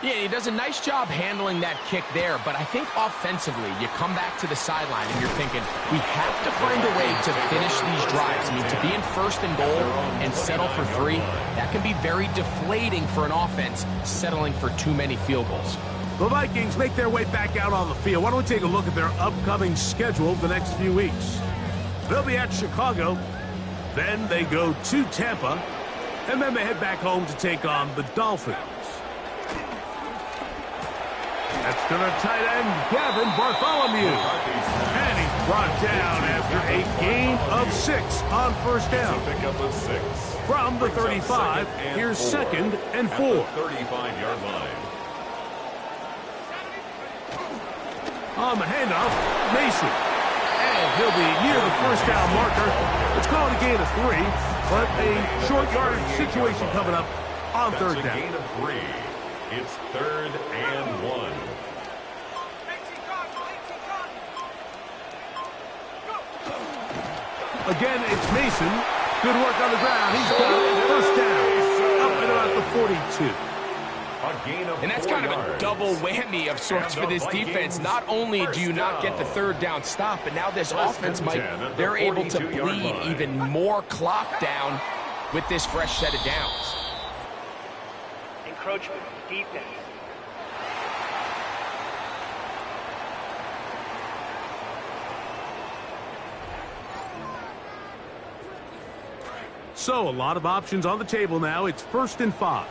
Yeah, he does a nice job handling that kick there, but I think offensively, you come back to the sideline and you're thinking, we have to find a way to finish these drives. I mean, to be in first and goal and settle for 3, that can be very deflating for an offense settling for too many field goals. The Vikings make their way back out on the field. Why don't we take a look at their upcoming schedule the next few weeks? They'll be at Chicago, then they go to Tampa, and then they head back home to take on the Dolphins. That's to the tight end, Gavin Bartholomew. And he's brought down after a gain of 6 on first down. Pick up a 6. From the 35, here's second and 4. 35-yard line. On the handoff, Mason. And he'll be near the first down marker. Let's call it a gain of 3, but a short yardage situation coming up on third down. That's a gain of 3. It's 3rd and 1. Again, it's Mason. Good work on the ground. He's got first down. Up and about the 42. A gain of And that's 4 kind of a yards. double whammy of sorts for this defense. Not only do you not get the third down stop, but now this offense, Mike, they're able to bleed even more clock down with this fresh set of downs. Encroachment, defense. So a lot of options on the table now. It's 1st and 5.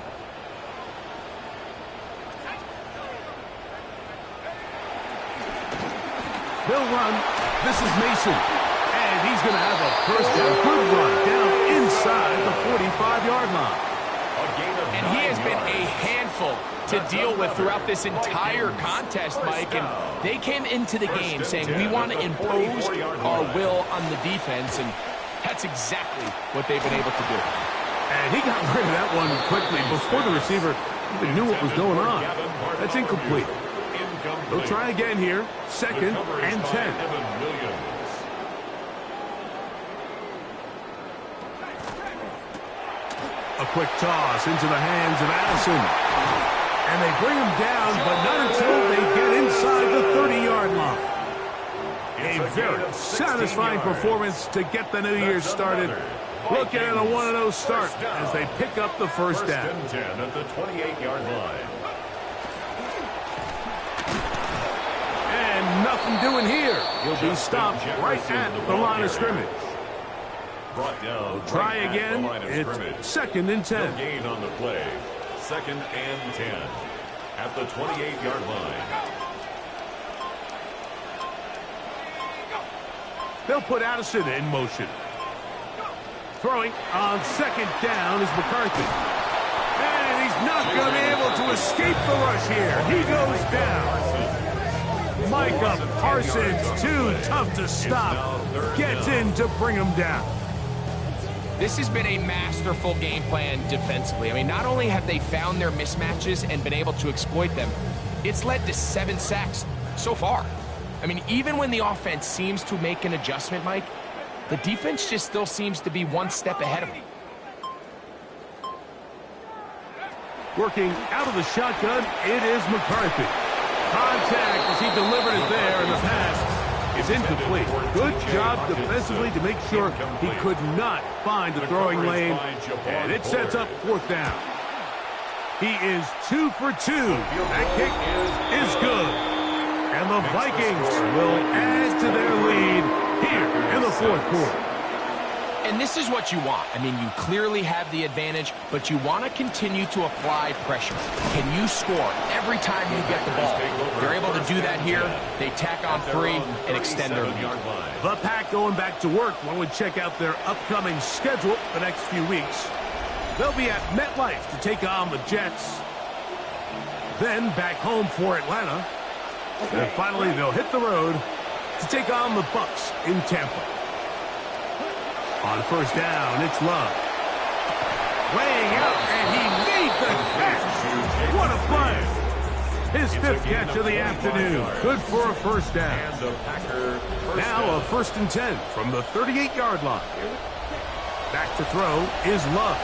They'll run. This is Mason. And he's going to have a first down. Good run down inside the 45-yard line. And he has been a handful to deal with throughout this entire contest, Mike. And they came into the game saying, we want to impose our will on the defense. And that's exactly what they've been able to do. And he got rid of that one quickly before the receiver even knew what was going on. That's incomplete. They'll try again here. 2nd and 10. A quick toss into the hands of Addison. And they bring him down, but not until they get inside the 30-yard line. A very satisfying performance to get the new year started. Looking at a 1-0 start as they pick up the first down. 10 at the 28-yard line. And nothing doing here. He'll be stopped right at the line of scrimmage. Brought down. Try again. It's 2nd and 10. No gain on the play. 2nd and 10 at the 28-yard line. They'll put Addison in motion. Throwing on second down is McCarthy. And he's not going to be able to escape the rush here. He goes down. Micah Parsons, too tough to stop, gets in to bring him down. This has been a masterful game plan defensively. I mean, not only have they found their mismatches and been able to exploit them, it's led to 7 sacks so far. I mean, even when the offense seems to make an adjustment, Mike, the defense just still seems to be one step ahead of them. Working out of the shotgun, it is McCarthy. Contact as he delivered it there, and the pass is incomplete. Good job defensively to make sure he could not find the throwing lane, and it sets up 4th down. He is 2 for 2. That kick is good. And the Vikings will add to their lead here in the 4th quarter. And this is what you want. I mean, you clearly have the advantage, but you want to continue to apply pressure. Can you score every time you get the ball? They're able to do that here. They tack on 3 and extend their lead. The Pack going back to work when we check out their upcoming schedule the next few weeks. They'll be at MetLife to take on the Jets. Then back home for Atlanta. And finally, they'll hit the road to take on the Bucs in Tampa. On 1st down, it's Love. Laying out, and he made the catch. What a play. His 5th catch of the afternoon. Good for a 1st down. Now a 1st and 10 from the 38-yard line. Back to throw is Love.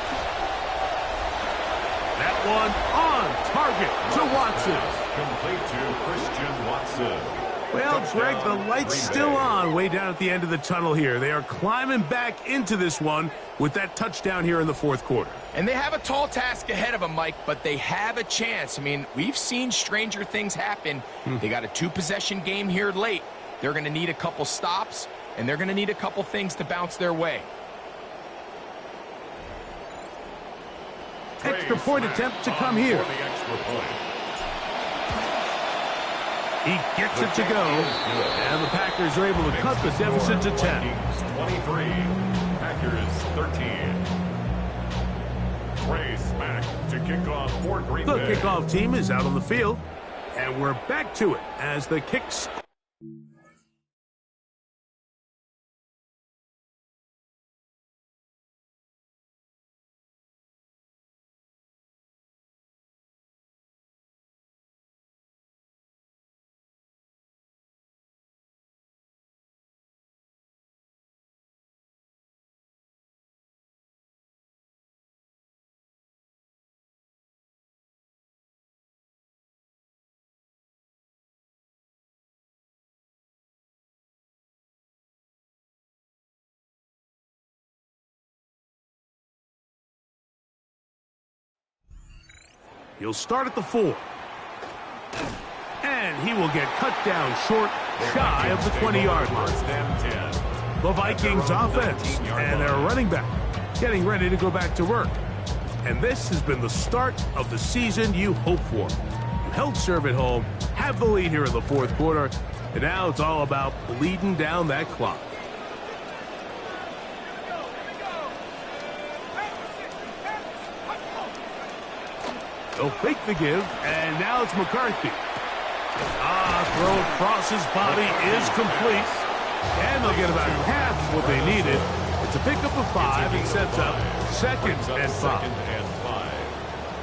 That one on target to Watson. Complete to Christian Watson. Well, Greg, the light's still on way down at the end of the tunnel here. They are climbing back into this one with that touchdown here in the 4th quarter. And they have a tall task ahead of them, Mike, but they have a chance. I mean, we've seen stranger things happen. They got a 2-possession game here late. They're going to need a couple stops, and they're going to need a couple things to bounce their way. Extra point attempt to come here. He gets it to go, and the Packers are able to cut the deficit to 10. 23, Packers 13. Trey Smack to kick off for Green Bay. The kickoff team is out on the field, and we're back to it as the kicks. He'll start at the 4. And he will get cut down short, shy of the 20-yard line. The Vikings offense and their running back getting ready to go back to work. And this has been the start of the season you hope for. You held serve at home, have the lead here in the 4th quarter, and now it's all about bleeding down that clock. They'll fake the give, and now it's McCarthy. Throw across his body is complete. And they'll get about half what they needed. It's a pickup of 5 and sets up 2nd and 5.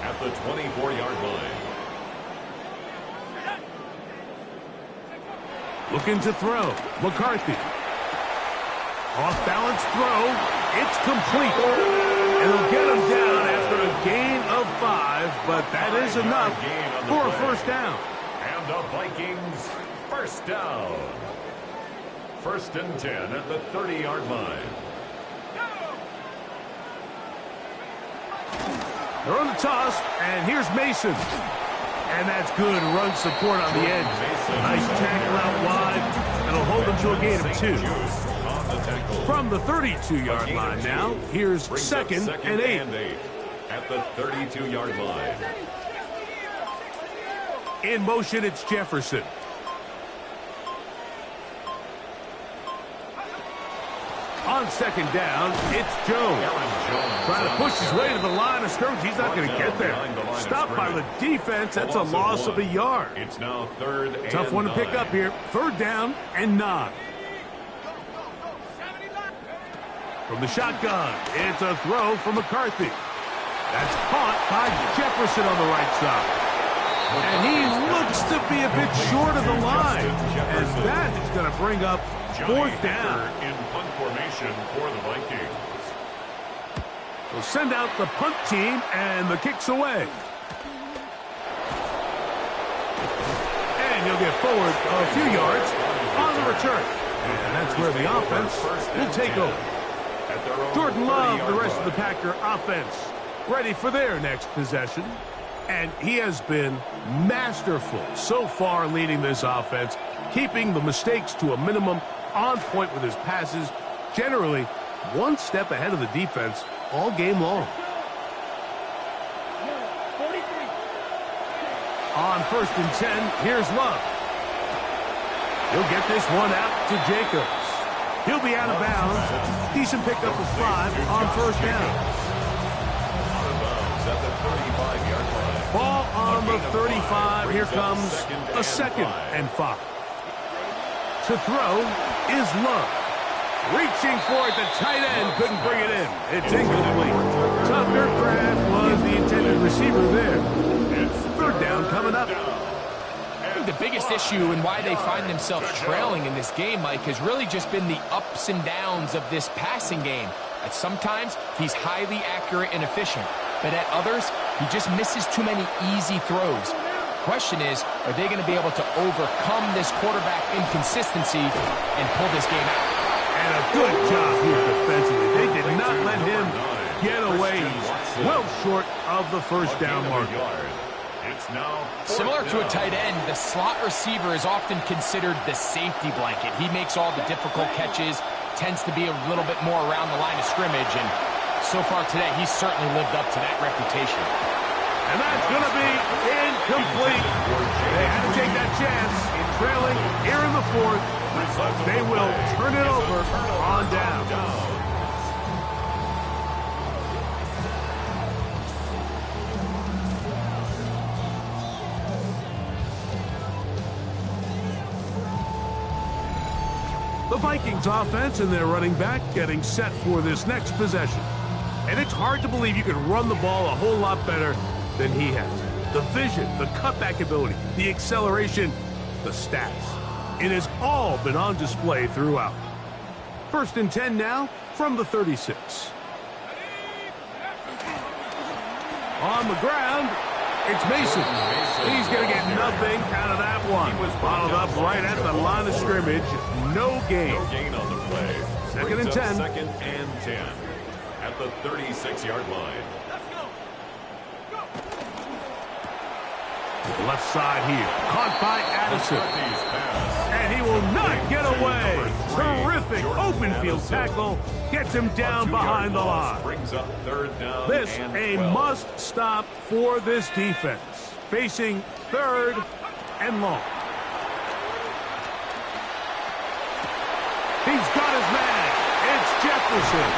At the 24-yard line. Looking to throw. McCarthy. Off-balance throw. It's complete. And they'll get him down after a gain of 5, but that is enough for a 1st down. And the Vikings, 1st down. 1st and 10 at the 30-yard line. They're on the toss, and here's Mason. And that's good run support on the edge. Nice tackle out wide. It'll hold them to a gain of 2. From the 32-yard line now, here's 2nd and 8. At the 32-yard line. In motion, it's Jefferson. On second down, it's Jones. Trying to push his way to the line of scrimmage. He's not going to get there. Stopped by the defense. That's a loss of a yard. It's now third and Tough one to pick up here. Third down and 9. From the shotgun, it's a throw from McCarthy. That's caught by Jefferson on the right side. And he looks to be a bit short of the line, as that is going to bring up fourth down. In punt formation for the Vikings. We'll send out the punt team, and the kick's away. And he'll get forward a few yards on the return. And that's where the offense will take over. Jordan Love, the rest of the Packer offense, ready for their next possession. And he has been masterful so far leading this offense, keeping the mistakes to a minimum, on point with his passes, generally one step ahead of the defense all game long. On first and 10, here's Love. He'll get this one out to Jacobs. He'll be out of bounds. Decent pickup of 5 on first down. Ball on the 35. Here comes a second and 5. To throw is Love. Reaching for it, the tight end couldn't bring it in. It's incomplete. Tucker Kraft was the intended receiver there. Third down coming up. I think the biggest issue and why they find themselves trailing in this game, Mike, has really just been the ups and downs of this passing game. At sometimes, he's highly accurate and efficient, but at others, he just misses too many easy throws. Question is, are they going to be able to overcome this quarterback inconsistency and pull this game out? And a good job here defensively. They did not let him get away. He's well short of the first down marker. Similar to a tight end, the slot receiver is often considered the safety blanket. He makes all the difficult catches, tends to be a little bit more around the line of scrimmage, and so far today, he's certainly lived up to that reputation. And that's going to be incomplete. They had to take that chance. Trailing here in the fourth. They will turn it over on down. The Vikings offense and their running back getting set for this next possession. And it's hard to believe you can run the ball a whole lot better than he has. The vision, the cutback ability, the acceleration, the stats. It has all been on display throughout. First and 10 now from the 36. On the ground, it's Mason. He's going to get nothing out of that one. Followed up right at the line of scrimmage. No gain. No gain on the play. Second and 10. Second and 10 at the 36-yard line. To the left side here. Caught by Addison. And he will not get away. Terrific open field tackle. Gets him down behind the line. Brings up third down. This a must stop for this defense. Facing third and long. He's got his man. It's Jefferson.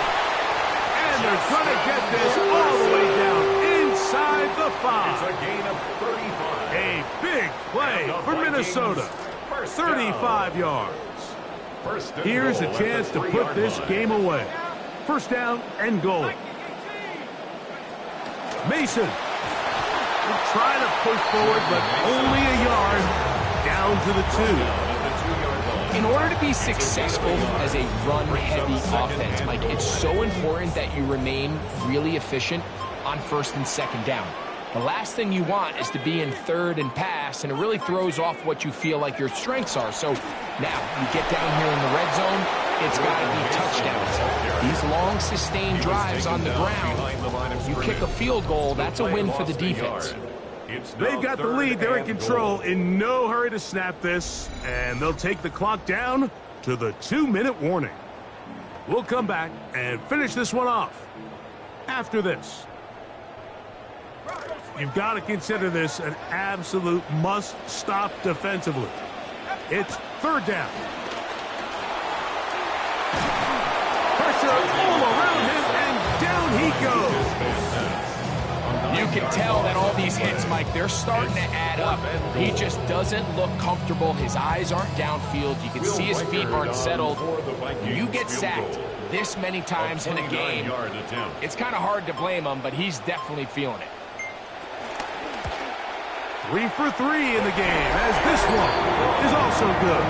And they're going to get this all the way down inside the 5. It's a gain of 35. A big play for Minnesota. 35 yards. Here's a chance to put this game away. First down and goal. Mason will try to push forward, but only a yard down to the 2. In order to be successful as a run-heavy offense, Mike, it's so important that you remain really efficient on first and second down. The last thing you want is to be in third and pass, and it really throws off what you feel like your strengths are. So now you get down here in the red zone, it's got to be touchdowns. These long, sustained drives on the ground, you kick a field goal, that's a win for the defense. They've got the lead. They're in control. In no hurry to snap this. And they'll take the clock down to the 2-minute warning. We'll come back and finish this one off after this. You've got to consider this an absolute must-stop defensively. It's third down. goes. You can tell that all these hits, Mike, they're starting to add up. He just doesn't look comfortable. His eyes aren't downfield. You can see his feet aren't settled. You get sacked this many times in a game, it's kind of hard to blame him, but he's definitely feeling it. 3 for 3 in the game, as this one is also good.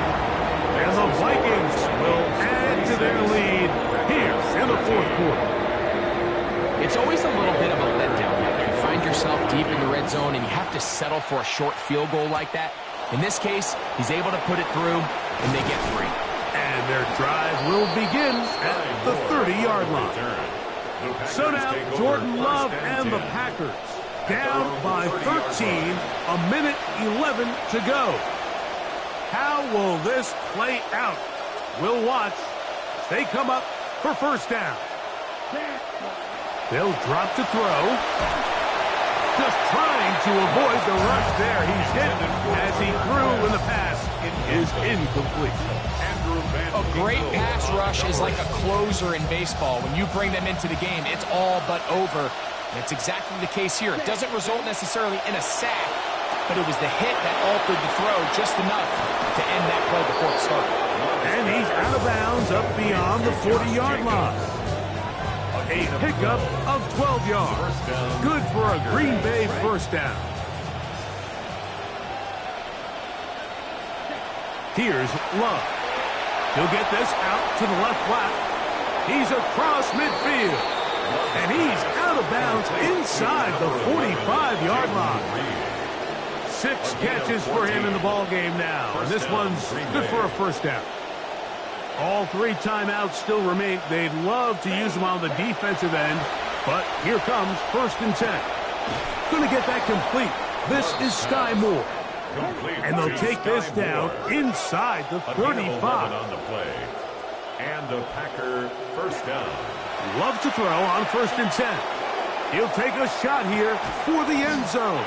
And the Vikings will add to their lead here in the fourth quarter. It's always a little bit of a letdown when you find yourself deep in the red zone and you have to settle for a short field goal like that. In this case, he's able to put it through, and they get 3. And their drive will begin at the 30-yard line. So now, Jordan Love and the Packers down by 13, a minute 11 to go. How will this play out? We'll watch as they come up for first down. They'll drop to throw. Just trying to avoid the rush there. He's hit as he threw in the pass. It is incomplete. A great pass rush is like a closer in baseball. When you bring them into the game, it's all but over. And it's exactly the case here. It doesn't result necessarily in a sack, but it was the hit that altered the throw just enough to end that play before it started. And he's out of bounds up beyond the 40-yard line. A pickup of 12 yards. Good for a Green Bay first down. Here's Love. He'll get this out to the left flat. He's across midfield. And he's out of bounds inside the 45-yard line. 6 catches for him in the ball game now. And this one's good for a first down. All 3 timeouts still remain. They'd love to use them on the defensive end, but here comes 1st and 10. Going to get that complete. This is Sky Moore. And they'll take this down inside the 35. On the play. And the Packer first down. Love to throw on 1st and 10. He'll take a shot here for the end zone.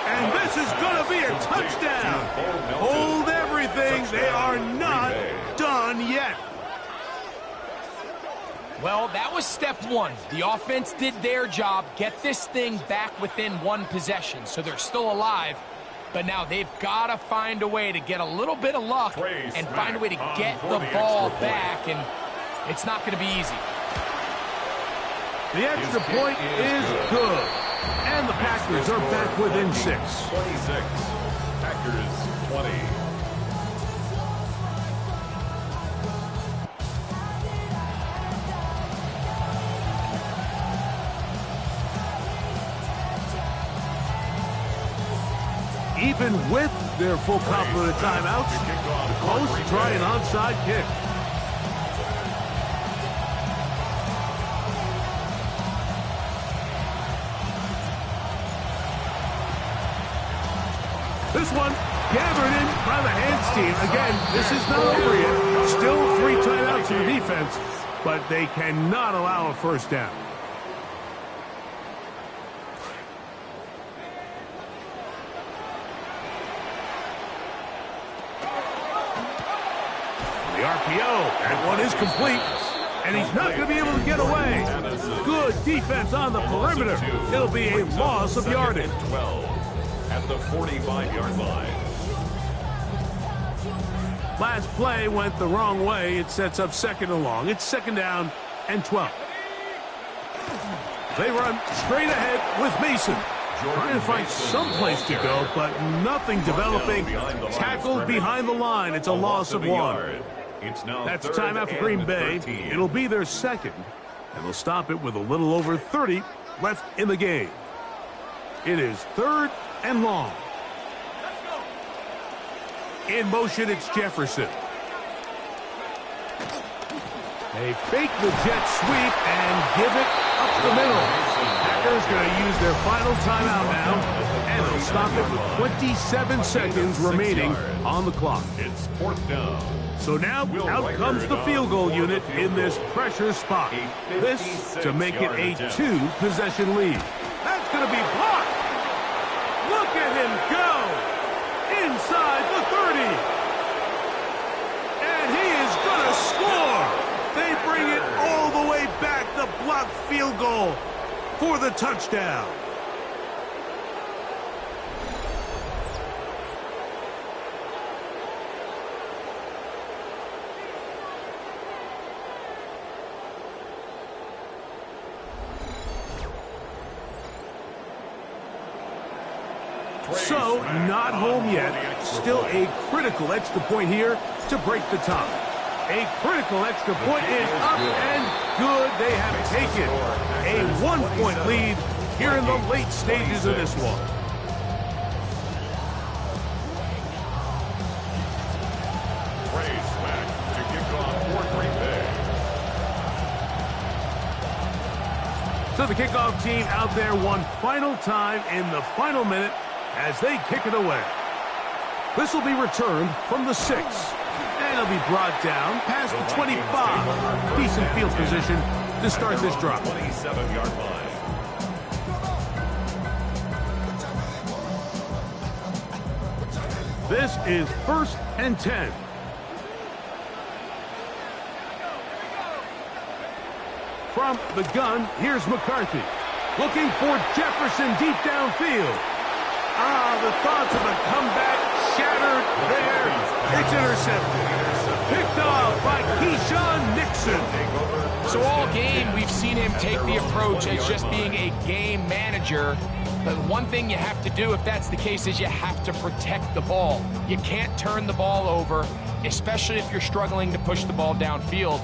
And this is going to be a touchdown. Hold everything. They are not done yet. Well, that was step 1. The offense did their job, get this thing back within 1 possession, so they're still alive. But now they've got to find a way to get a little bit of luck and find a way to get the ball back, and it's not going to be easy. The extra point is good. And the Packers are back within 6. 26. Packers 20. Even with their full complement of timeouts, the Colts try an onside kick. This one gathered in by the hands team. Again, this is not over yet. Still 3 timeouts for the defense, but they cannot allow a first down. The RPO, that one is complete, and he's not going to be able to get away. Good defense on the perimeter. It'll be a loss of yardage. 12 at the 45-yard line. Last play went the wrong way. It sets up 2nd and long. It's 2nd down and 12. They run straight ahead with Mason. Trying to find some place to go, but nothing developing. Tackled behind the line. It's a loss of 1. That's a timeout for Green Bay. It'll be their 2nd, and they'll stop it with a little over 30 left in the game. It is 3rd and long. In motion, it's Jefferson. They fake the jet sweep and give it up the middle. Packers going to use their final timeout now, and they'll stop it with 27 seconds remaining on the clock. It's 4th down. So now out comes the field goal unit in this pressure spot. This to make it a 2-possession lead. That's going to be blocked. Look at him go inside the 30. And he is going to score. They bring it all the way back. The blocked field field goal for the touchdown. So, not home yet. Still a critical extra point here to break the tie. A critical extra point is up and good. They have taken a 1-point lead here in the late stages of this one. Race back to kick off for Green Bay. So the kickoff team out there one final time in the final minute as they kick it away. This will be returned from the 6. And it'll be brought down past the 25. Decent field position to start this drive. 27-yard line. This is 1st and 10. From the gun, here's McCarthy. Looking for Jefferson deep downfield. The thoughts of a comeback shattered there. It's intercepted. Picked off by Keyshawn Nixon. So all game, we've seen him take the approach as just being a game manager. But one thing you have to do if that's the case is you have to protect the ball. You can't turn the ball over, especially if you're struggling to push the ball downfield.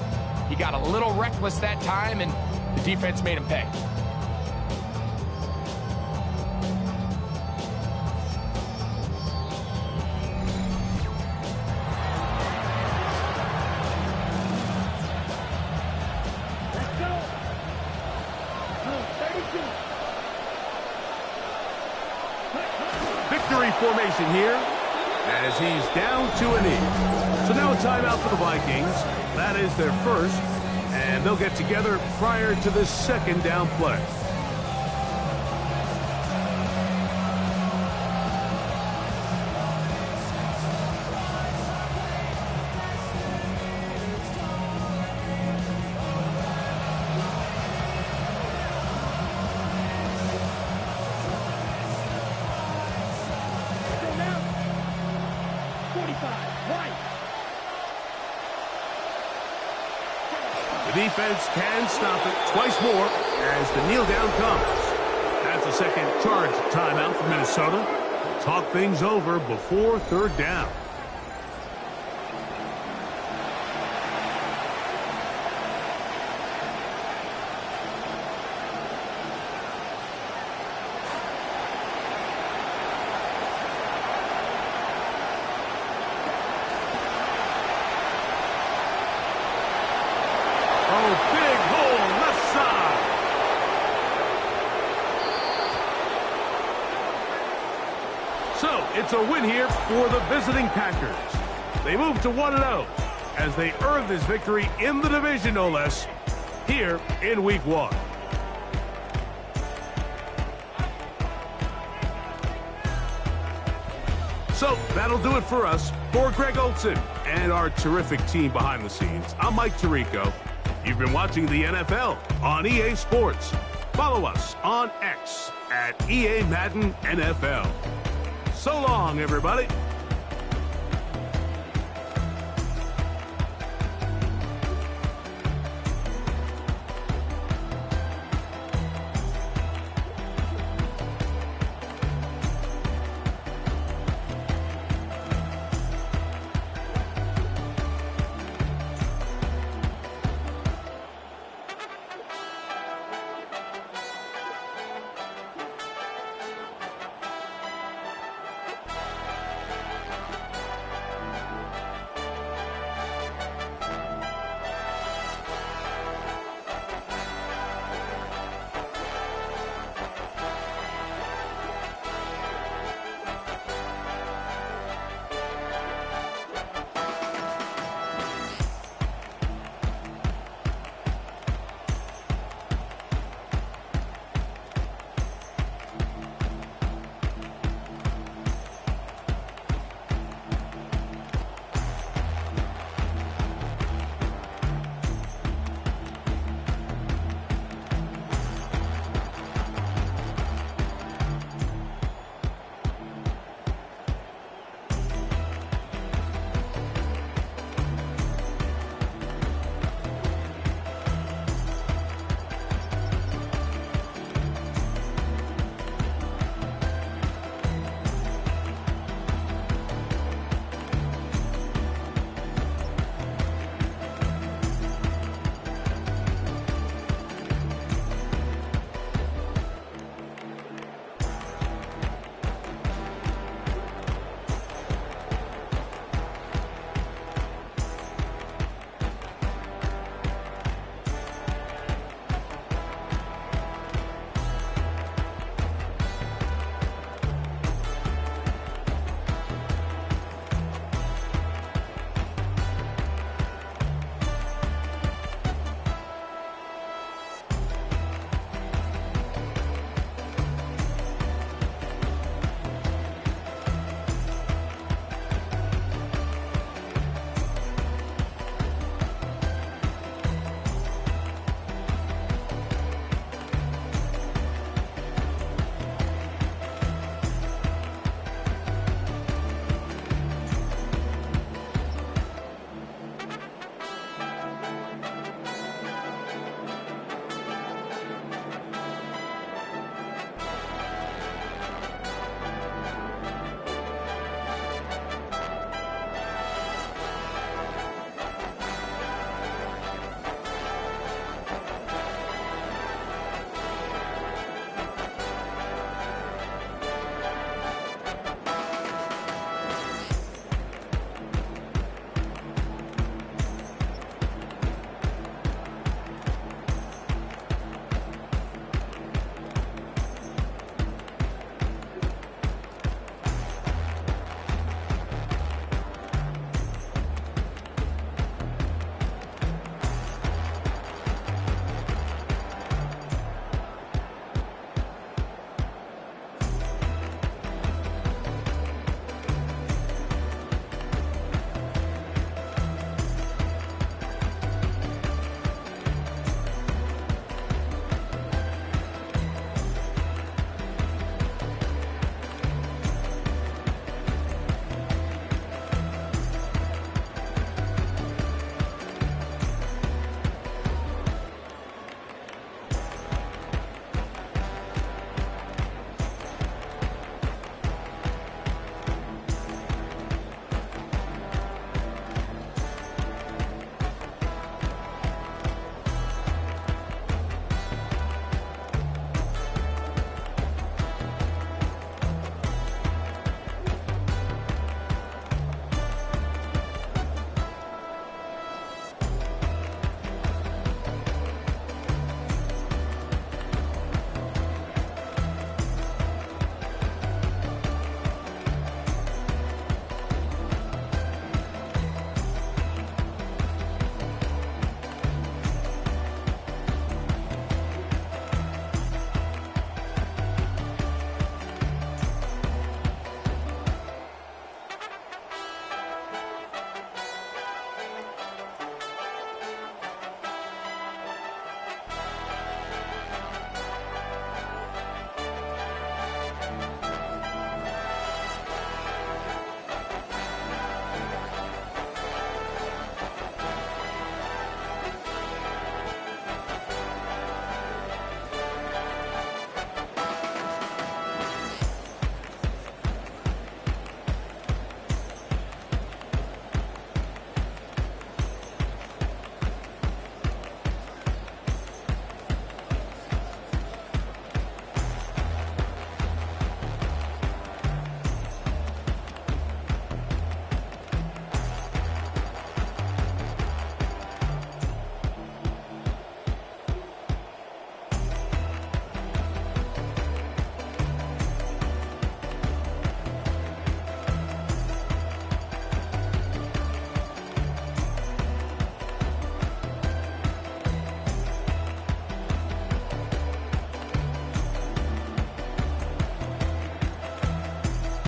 He got a little reckless that time, and the defense made him pay. Victory formation here as he's down to a knee. So now a timeout for the Vikings. That is their first, and they'll get together prior to the second down play. The defense can stop it twice more as the kneel down comes. That's a second charge timeout for Minnesota. Talk things over before third down. So, it's a win here for the visiting Packers. They move to 1-0 as they earn this victory in the division, no less, here in Week 1. So, that'll do it for us. For Greg Olson and our terrific team behind the scenes, I'm Mike Tirico. You've been watching the NFL on EA Sports. Follow us on X at EA Madden NFL. So long, everybody.